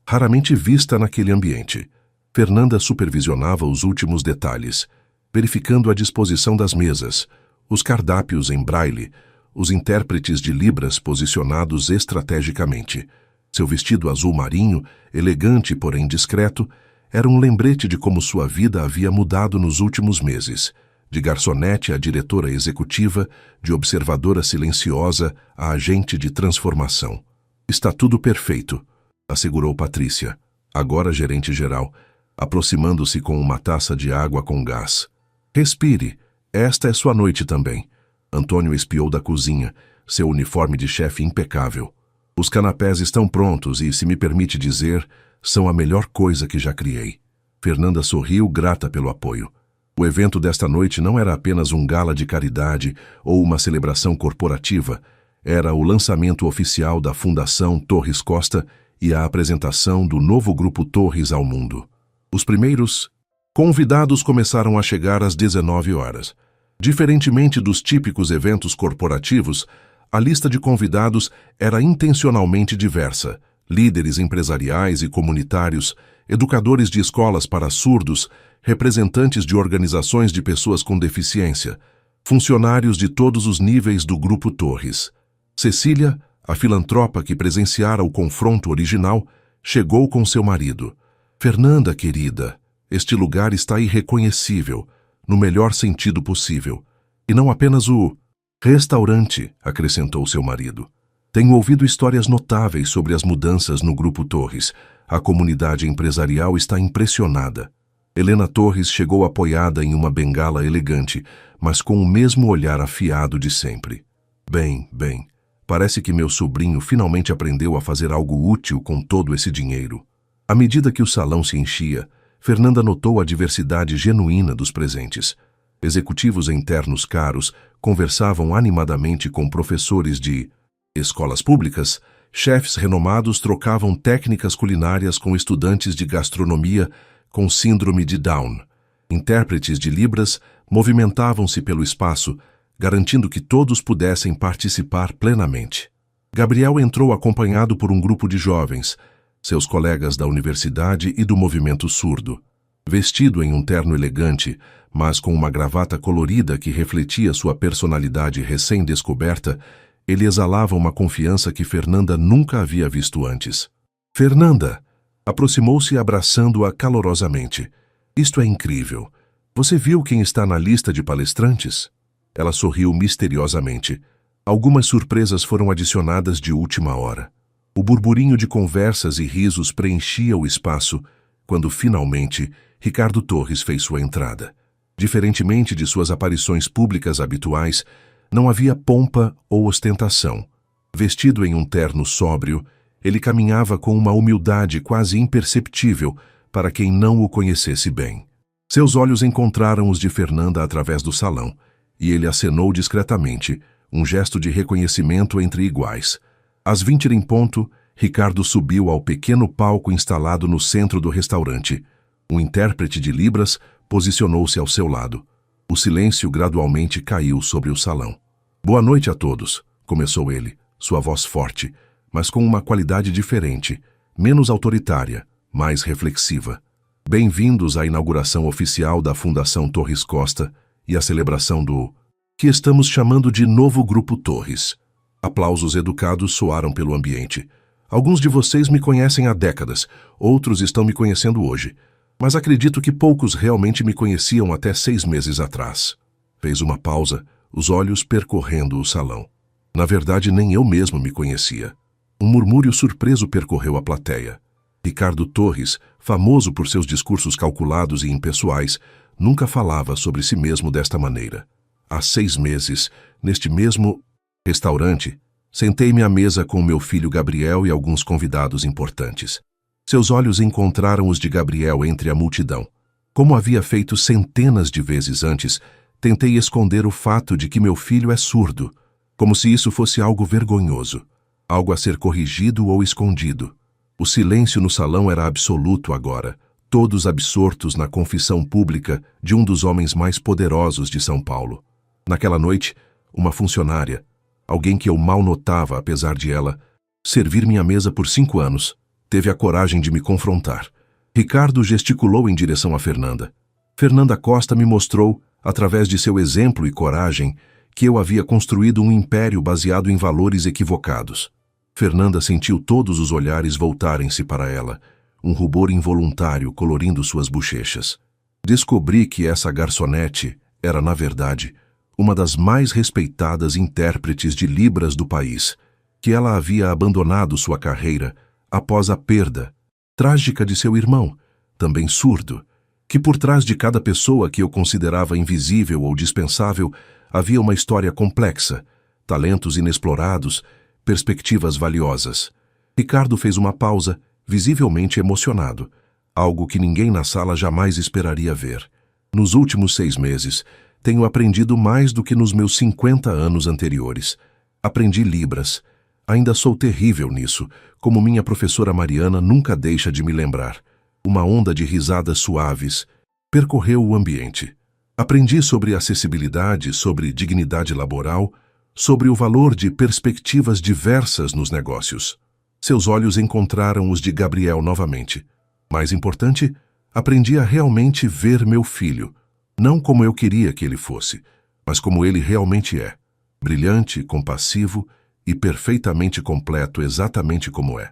raramente vista naquele ambiente. Fernanda supervisionava os últimos detalhes, verificando a disposição das mesas, os cardápios em braille, os intérpretes de Libras posicionados estrategicamente. Seu vestido azul marinho, elegante porém discreto, era um lembrete de como sua vida havia mudado nos últimos meses. De garçonete a diretora executiva, de observadora silenciosa a agente de transformação. Está tudo perfeito, assegurou Patrícia, agora gerente geral, aproximando-se com uma taça de água com gás. Respire, esta é sua noite também. Antônio espiou da cozinha, seu uniforme de chefe impecável. Os canapés estão prontos e, se me permite dizer, são a melhor coisa que já criei. Fernanda sorriu, grata pelo apoio. O evento desta noite não era apenas um gala de caridade ou uma celebração corporativa, era o lançamento oficial da Fundação Torres Costa e a apresentação do novo Grupo Torres ao mundo. Os primeiros convidados começaram a chegar às 19 horas. Diferentemente dos típicos eventos corporativos, a lista de convidados era intencionalmente diversa. Líderes empresariais e comunitários, educadores de escolas para surdos, representantes de organizações de pessoas com deficiência, funcionários de todos os níveis do Grupo Torres. Cecília, a filantropa que presenciara o confronto original, chegou com seu marido. Fernanda, querida, este lugar está irreconhecível, no melhor sentido possível. E não apenas o restaurante, acrescentou seu marido. Tenho ouvido histórias notáveis sobre as mudanças no Grupo Torres. A comunidade empresarial está impressionada. Helena Torres chegou apoiada em uma bengala elegante, mas com o mesmo olhar afiado de sempre. Bem, parece que meu sobrinho finalmente aprendeu a fazer algo útil com todo esse dinheiro. À medida que o salão se enchia, Fernanda notou a diversidade genuína dos presentes. Executivos internos caros conversavam animadamente com professores de escolas públicas, chefes renomados trocavam técnicas culinárias com estudantes de gastronomia com síndrome de Down. Intérpretes de Libras movimentavam-se pelo espaço, garantindo que todos pudessem participar plenamente. Gabriel entrou acompanhado por um grupo de jovens, seus colegas da universidade e do movimento surdo. Vestido em um terno elegante, mas com uma gravata colorida que refletia sua personalidade recém-descoberta, ele exalava uma confiança que Fernanda nunca havia visto antes. Fernanda! Aproximou-se abraçando-a calorosamente. Isto é incrível. Você viu quem está na lista de palestrantes? Ela sorriu misteriosamente. Algumas surpresas foram adicionadas de última hora. O burburinho de conversas e risos preenchia o espaço quando, finalmente, Ricardo Torres fez sua entrada. Diferentemente de suas aparições públicas habituais, não havia pompa ou ostentação. Vestido em um terno sóbrio, ele caminhava com uma humildade quase imperceptível para quem não o conhecesse bem. Seus olhos encontraram os de Fernanda através do salão, e ele acenou discretamente, um gesto de reconhecimento entre iguais. Às 20 em ponto, Ricardo subiu ao pequeno palco instalado no centro do restaurante. Um intérprete de Libras posicionou-se ao seu lado. O silêncio gradualmente caiu sobre o salão. Boa noite a todos, começou ele, sua voz forte, mas com uma qualidade diferente, menos autoritária, mais reflexiva. Bem-vindos à inauguração oficial da Fundação Torres Costa e à celebração do que estamos chamando de Novo Grupo Torres. Aplausos educados soaram pelo ambiente. Alguns de vocês me conhecem há décadas, outros estão me conhecendo hoje, mas acredito que poucos realmente me conheciam até 6 meses atrás. Fez uma pausa, os olhos percorrendo o salão. Na verdade, nem eu mesmo me conhecia. Um murmúrio surpreso percorreu a plateia. Ricardo Torres, famoso por seus discursos calculados e impessoais, nunca falava sobre si mesmo desta maneira. Há 6 meses, neste mesmo restaurante, sentei-me à mesa com meu filho Gabriel e alguns convidados importantes. Seus olhos encontraram os de Gabriel entre a multidão. Como havia feito centenas de vezes antes, tentei esconder o fato de que meu filho é surdo, como se isso fosse algo vergonhoso, algo a ser corrigido ou escondido. O silêncio no salão era absoluto agora, todos absortos na confissão pública de um dos homens mais poderosos de São Paulo. Naquela noite, uma funcionária, alguém que eu mal notava apesar de ela, servir minha mesa por 5 anos, teve a coragem de me confrontar. Ricardo gesticulou em direção a Fernanda. Fernanda Costa me mostrou, através de seu exemplo e coragem, que eu havia construído um império baseado em valores equivocados. Fernanda sentiu todos os olhares voltarem-se para ela, um rubor involuntário colorindo suas bochechas. Descobri que essa garçonete era, na verdade, uma das mais respeitadas intérpretes de Libras do país, que ela havia abandonado sua carreira após a perda trágica de seu irmão, também surdo, que por trás de cada pessoa que eu considerava invisível ou dispensável havia uma história complexa, talentos inexplorados, perspectivas valiosas. Ricardo fez uma pausa, visivelmente emocionado, algo que ninguém na sala jamais esperaria ver. Nos últimos 6 meses, tenho aprendido mais do que nos meus 50 anos anteriores. Aprendi Libras. Ainda sou terrível nisso, como minha professora Mariana nunca deixa de me lembrar. Uma onda de risadas suaves percorreu o ambiente. Aprendi sobre acessibilidade, sobre dignidade laboral, sobre o valor de perspectivas diversas nos negócios. Seus olhos encontraram os de Gabriel novamente. Mais importante, aprendi a realmente ver meu filho, não como eu queria que ele fosse, mas como ele realmente é, brilhante, compassivo e perfeitamente completo exatamente como é.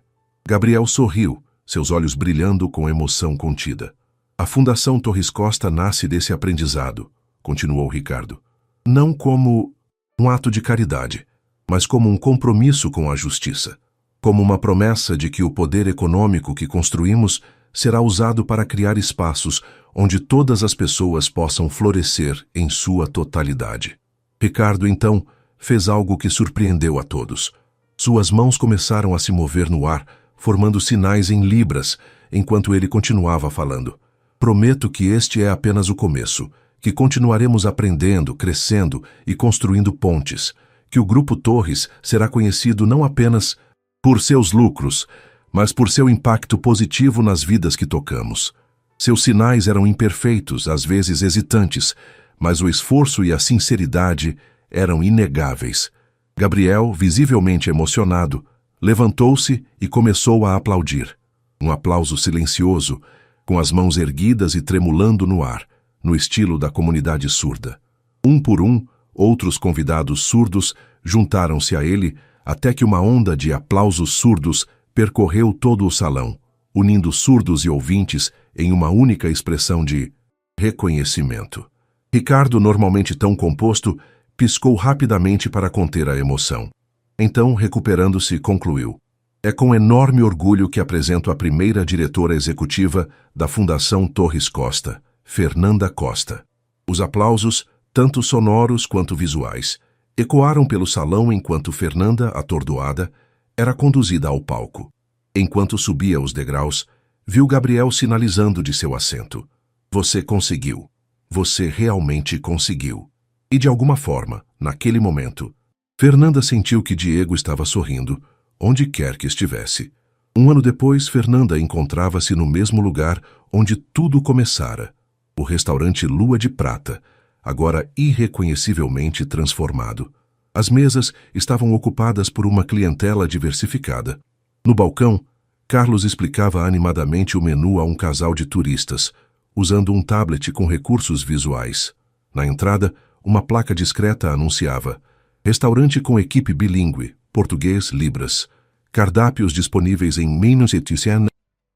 Gabriel sorriu, seus olhos brilhando com emoção contida. A Fundação Torres Costa nasce desse aprendizado, continuou Ricardo. Não como um ato de caridade, mas como um compromisso com a justiça, como uma promessa de que o poder econômico que construímos será usado para criar espaços onde todas as pessoas possam florescer em sua totalidade. Ricardo, então, fez algo que surpreendeu a todos. Suas mãos começaram a se mover no ar, formando sinais em libras, enquanto ele continuava falando. Prometo que este é apenas o começo, que continuaremos aprendendo, crescendo e construindo pontes, que o Grupo Torres será conhecido não apenas por seus lucros, mas por seu impacto positivo nas vidas que tocamos. Seus sinais eram imperfeitos, às vezes hesitantes, mas o esforço e a sinceridade eram inegáveis. Gabriel, visivelmente emocionado, levantou-se e começou a aplaudir. Um aplauso silencioso, com as mãos erguidas e tremulando no ar, no estilo da comunidade surda. Um por um, outros convidados surdos juntaram-se a ele até que uma onda de aplausos surdos percorreu todo o salão, unindo surdos e ouvintes em uma única expressão de reconhecimento. Ricardo, normalmente tão composto, piscou rapidamente para conter a emoção. Então, recuperando-se, concluiu: é com enorme orgulho que apresento a primeira diretora executiva da Fundação Torres Costa, Fernanda Costa. Os aplausos, tanto sonoros quanto visuais, ecoaram pelo salão enquanto Fernanda, atordoada, era conduzida ao palco. Enquanto subia os degraus, viu Gabriel sinalizando de seu assento. Você conseguiu. Você realmente conseguiu. E de alguma forma, naquele momento, Fernanda sentiu que Diego estava sorrindo, onde quer que estivesse. 1 ano depois, Fernanda encontrava-se no mesmo lugar onde tudo começara, o restaurante Lua de Prata, agora irreconhecivelmente transformado. As mesas estavam ocupadas por uma clientela diversificada. No balcão, Carlos explicava animadamente o menu a um casal de turistas, usando um tablet com recursos visuais. Na entrada, uma placa discreta anunciava: restaurante com equipe bilíngue, português, libras. Cardápios disponíveis em menus éthicien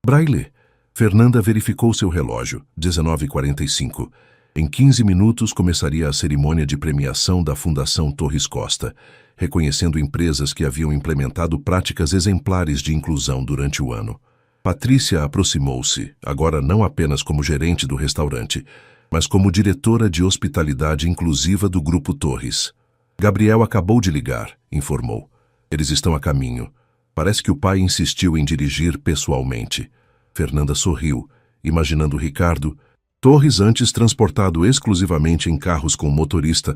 braille. Fernanda verificou seu relógio, 19h45. Em 15 minutos começaria a cerimônia de premiação da Fundação Torres Costa, reconhecendo empresas que haviam implementado práticas exemplares de inclusão durante o ano. Patrícia aproximou-se, agora não apenas como gerente do restaurante, mas como diretora de hospitalidade inclusiva do Grupo Torres. Gabriel acabou de ligar, informou. Eles estão a caminho. Parece que o pai insistiu em dirigir pessoalmente. Fernanda sorriu, imaginando Ricardo, Torres antes transportado exclusivamente em carros com motorista,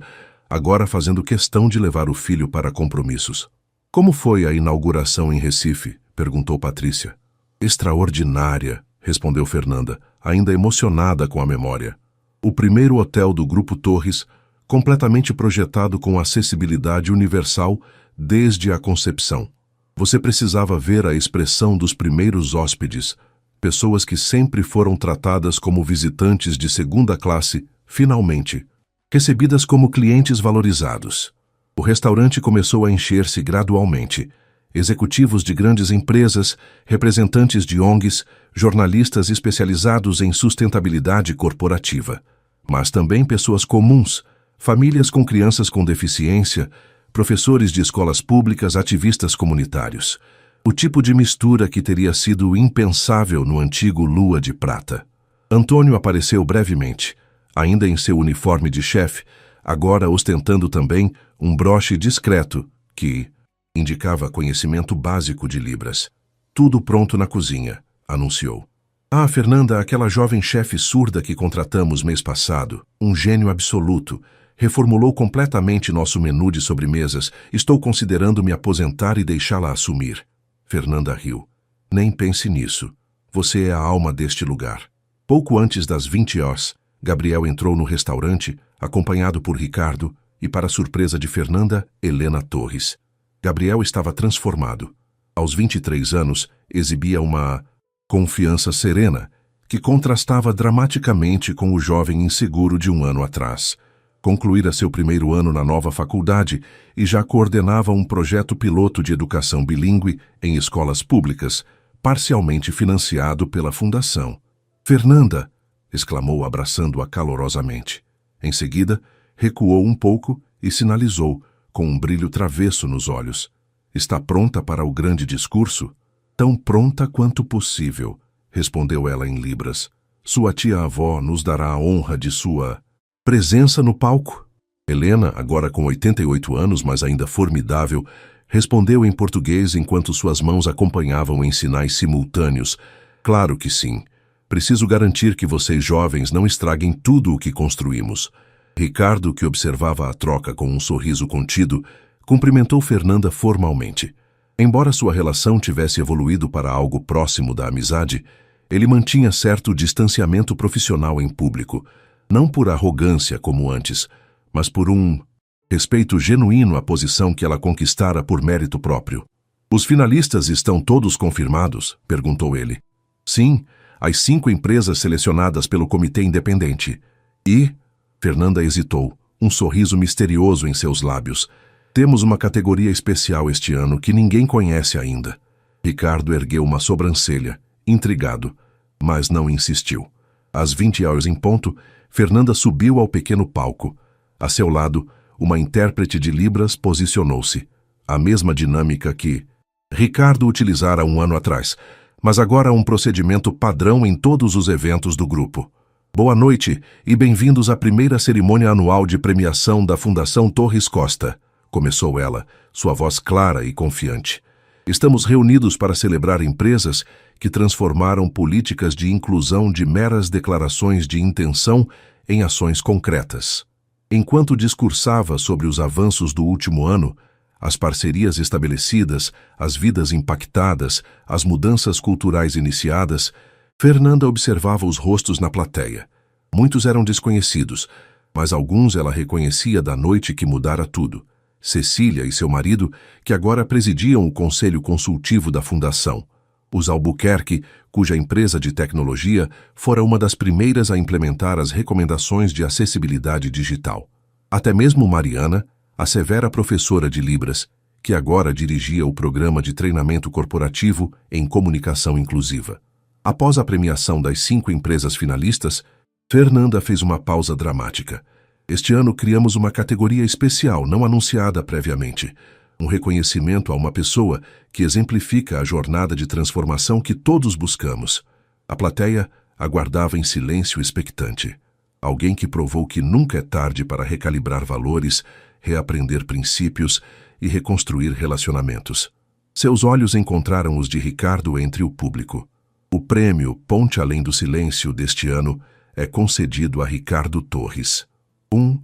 agora fazendo questão de levar o filho para compromissos. Como foi a inauguração em Recife? Perguntou Patrícia. Extraordinária, respondeu Fernanda, ainda emocionada com a memória. O primeiro hotel do Grupo Torres, completamente projetado com acessibilidade universal desde a concepção. Você precisava ver a expressão dos primeiros hóspedes, pessoas que sempre foram tratadas como visitantes de segunda classe, finalmente, recebidas como clientes valorizados. O restaurante começou a encher-se gradualmente. Executivos de grandes empresas, representantes de ONGs, jornalistas especializados em sustentabilidade corporativa. mas também pessoas comuns, famílias com crianças com deficiência, professores de escolas públicas, ativistas comunitários. O tipo de mistura que teria sido impensável no antigo Lua de Prata. Antônio apareceu brevemente, ainda em seu uniforme de chefe, agora ostentando também um broche discreto que indicava conhecimento básico de Libras. Tudo pronto na cozinha, anunciou. Ah, Fernanda, aquela jovem chefe surda que contratamos mês passado, um gênio absoluto, reformulou completamente nosso menu de sobremesas. Estou considerando me aposentar e deixá-la assumir. Fernanda riu. Nem pense nisso. Você é a alma deste lugar. Pouco antes das 20 horas, Gabriel entrou no restaurante, acompanhado por Ricardo e, para surpresa de Fernanda, Helena Torres. Gabriel estava transformado. Aos 23 anos, exibia uma confiança serena, que contrastava dramaticamente com o jovem inseguro de um ano atrás. Concluíra seu primeiro ano na nova faculdade e já coordenava um projeto piloto de educação bilíngue em escolas públicas, parcialmente financiado pela Fundação. Fernanda! Exclamou, abraçando-a calorosamente. Em seguida, recuou um pouco e sinalizou, com um brilho travesso nos olhos. Está pronta para o grande discurso? Tão pronta quanto possível, respondeu ela em Libras. Sua tia-avó nos dará a honra de sua presença no palco. Helena, agora com 88 anos, mas ainda formidável, respondeu em português enquanto suas mãos acompanhavam em sinais simultâneos. Claro que sim. Preciso garantir que vocês jovens não estraguem tudo o que construímos. Ricardo, que observava a troca com um sorriso contido, cumprimentou Fernanda formalmente. Embora sua relação tivesse evoluído para algo próximo da amizade, ele mantinha certo distanciamento profissional em público, não por arrogância como antes, mas por um respeito genuíno à posição que ela conquistara por mérito próprio. Os finalistas estão todos confirmados? Perguntou ele. Sim, as 5 empresas selecionadas pelo comitê independente. E... Fernanda hesitou, um sorriso misterioso em seus lábios. Temos uma categoria especial este ano que ninguém conhece ainda. Ricardo ergueu uma sobrancelha, intrigado, mas não insistiu. Às 20 horas em ponto, Fernanda subiu ao pequeno palco. A seu lado, uma intérprete de Libras posicionou-se. A mesma dinâmica que Ricardo utilizara um ano atrás, mas agora um procedimento padrão em todos os eventos do grupo. Boa noite e bem-vindos à primeira cerimônia anual de premiação da Fundação Torres Costa, começou ela, sua voz clara e confiante. Estamos reunidos para celebrar empresas que transformaram políticas de inclusão de meras declarações de intenção em ações concretas. Enquanto discursava sobre os avanços do último ano, as parcerias estabelecidas, as vidas impactadas, as mudanças culturais iniciadas, Fernanda observava os rostos na plateia. Muitos eram desconhecidos, mas alguns ela reconhecia da noite que mudara tudo. Cecília e seu marido, que agora presidiam o conselho consultivo da Fundação. Os Albuquerque, cuja empresa de tecnologia fora uma das primeiras a implementar as recomendações de acessibilidade digital. Até mesmo Mariana, a severa professora de Libras, que agora dirigia o programa de treinamento corporativo em comunicação inclusiva. Após a premiação das 5 empresas finalistas, Fernanda fez uma pausa dramática. Este ano criamos uma categoria especial não anunciada previamente, um reconhecimento a uma pessoa que exemplifica a jornada de transformação que todos buscamos. A plateia aguardava em silêncio expectante. Alguém que provou que nunca é tarde para recalibrar valores, reaprender princípios e reconstruir relacionamentos. Seus olhos encontraram os de Ricardo entre o público. O prêmio Ponte Além do Silêncio deste ano é concedido a Ricardo Torres. Um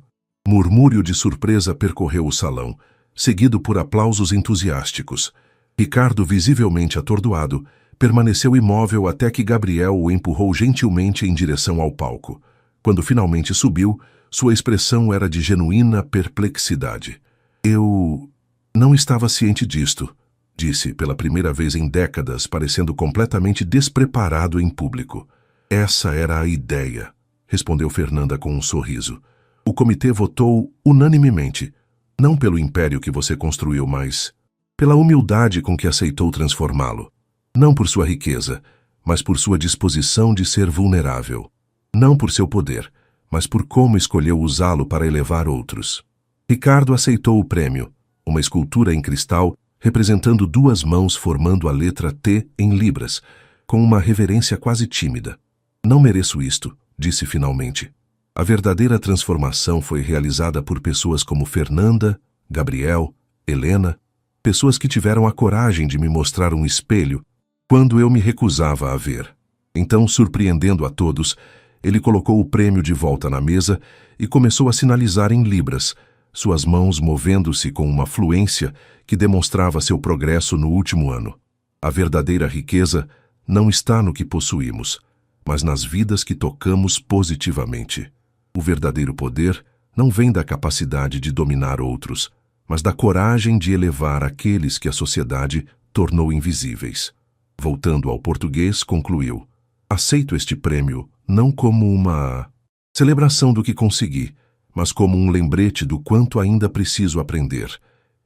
murmúrio de surpresa percorreu o salão, seguido por aplausos entusiásticos. Ricardo, visivelmente atordoado, permaneceu imóvel até que Gabriel o empurrou gentilmente em direção ao palco. Quando finalmente subiu, sua expressão era de genuína perplexidade. Eu não estava ciente disto, disse pela primeira vez em décadas, parecendo completamente despreparado em público. Essa era a ideia, respondeu Fernanda com um sorriso. O comitê votou unanimemente, não pelo império que você construiu, mas pela humildade com que aceitou transformá-lo. Não por sua riqueza, mas por sua disposição de ser vulnerável. Não por seu poder, mas por como escolheu usá-lo para elevar outros. Ricardo aceitou o prêmio, uma escultura em cristal representando duas mãos formando a letra T em libras, com uma reverência quase tímida. Não mereço isto, disse finalmente. A verdadeira transformação foi realizada por pessoas como Fernanda, Gabriel, Helena, pessoas que tiveram a coragem de me mostrar um espelho quando eu me recusava a ver. Então, surpreendendo a todos, ele colocou o prêmio de volta na mesa e começou a sinalizar em libras, suas mãos movendo-se com uma fluência que demonstrava seu progresso no último ano. A verdadeira riqueza não está no que possuímos, mas nas vidas que tocamos positivamente. O verdadeiro poder não vem da capacidade de dominar outros, mas da coragem de elevar aqueles que a sociedade tornou invisíveis. Voltando ao português, concluiu: aceito este prêmio não como uma celebração do que consegui, mas como um lembrete do quanto ainda preciso aprender,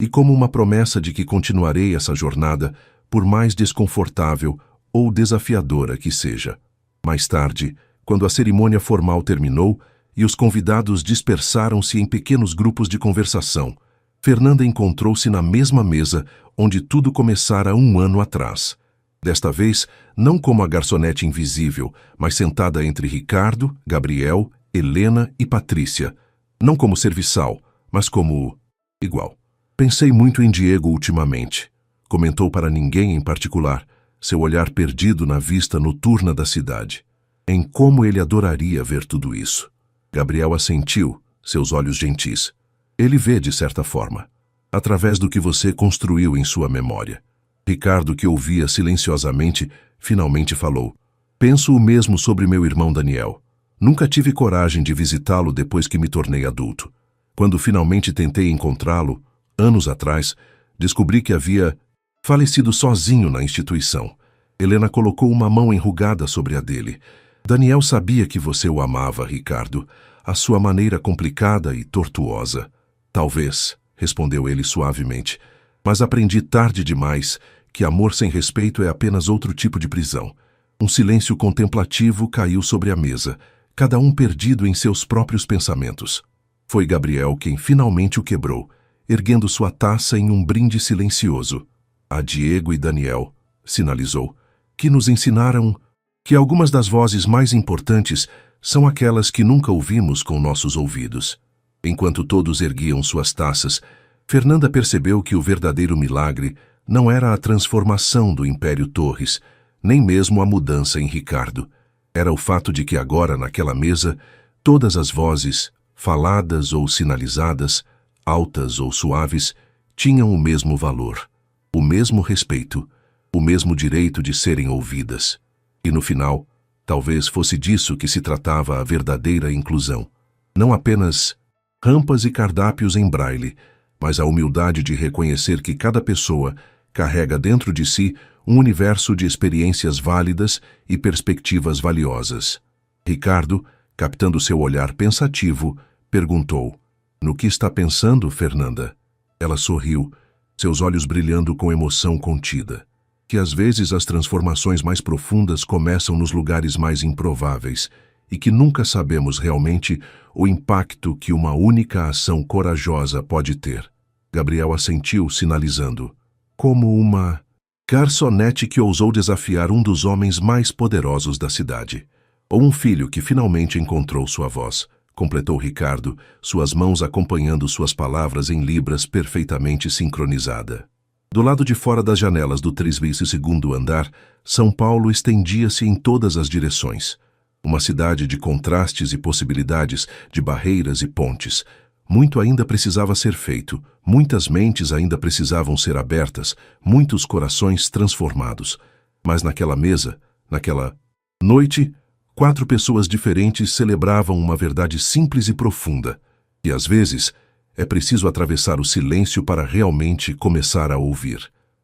e como uma promessa de que continuarei essa jornada, por mais desconfortável ou desafiadora que seja. Mais tarde, quando a cerimônia formal terminou e os convidados dispersaram-se em pequenos grupos de conversação, Fernanda encontrou-se na mesma mesa onde tudo começara 1 ano atrás. Desta vez, não como a garçonete invisível, mas sentada entre Ricardo, Gabriel, Helena e Patrícia. Não como serviçal, mas como igual. Pensei muito em Diego ultimamente. Comentou para ninguém em particular, seu olhar perdido na vista noturna da cidade. Em como ele adoraria ver tudo isso. Gabriel assentiu, seus olhos gentis. Ele vê de certa forma, através do que você construiu em sua memória. Ricardo, que ouvia silenciosamente, finalmente falou: penso o mesmo sobre meu irmão Daniel. Nunca tive coragem de visitá-lo depois que me tornei adulto. Quando finalmente tentei encontrá-lo, anos atrás, descobri que havia falecido sozinho na instituição. Helena colocou uma mão enrugada sobre a dele. Daniel sabia que você o amava, Ricardo, à sua maneira complicada e tortuosa. Talvez, respondeu ele suavemente, mas aprendi tarde demais que amor sem respeito é apenas outro tipo de prisão. Um silêncio contemplativo caiu sobre a mesa, cada um perdido em seus próprios pensamentos. Foi Gabriel quem finalmente o quebrou, erguendo sua taça em um brinde silencioso. A Diego e Daniel, sinalizou, que nos ensinaram que algumas das vozes mais importantes são aquelas que nunca ouvimos com nossos ouvidos. Enquanto todos erguiam suas taças, Fernanda percebeu que o verdadeiro milagre não era a transformação do Império Torres, nem mesmo a mudança em Ricardo. Era o fato de que agora, naquela mesa, todas as vozes, faladas ou sinalizadas, altas ou suaves, tinham o mesmo valor, o mesmo respeito, o mesmo direito de serem ouvidas. E no final, talvez fosse disso que se tratava a verdadeira inclusão. Não apenas rampas e cardápios em braille, mas a humildade de reconhecer que cada pessoa carrega dentro de si um universo de experiências válidas e perspectivas valiosas. Ricardo, captando seu olhar pensativo, perguntou: no que está pensando, Fernanda? Ela sorriu, seus olhos brilhando com emoção contida. Que às vezes as transformações mais profundas começam nos lugares mais improváveis e que nunca sabemos realmente o impacto que uma única ação corajosa pode ter. Gabriel assentiu, sinalizando: como uma garçonete que ousou desafiar um dos homens mais poderosos da cidade. Ou um filho que finalmente encontrou sua voz, completou Ricardo, suas mãos acompanhando suas palavras em libras perfeitamente sincronizada. Do lado de fora das janelas do 32º andar, São Paulo estendia-se em todas as direções. Uma cidade de contrastes e possibilidades, de barreiras e pontes. Muito ainda precisava ser feito, muitas mentes ainda precisavam ser abertas, muitos corações transformados. Mas naquela mesa, naquela noite, 4 pessoas diferentes celebravam uma verdade simples e profunda. E às vezes, é preciso atravessar o silêncio para realmente começar a ouvir.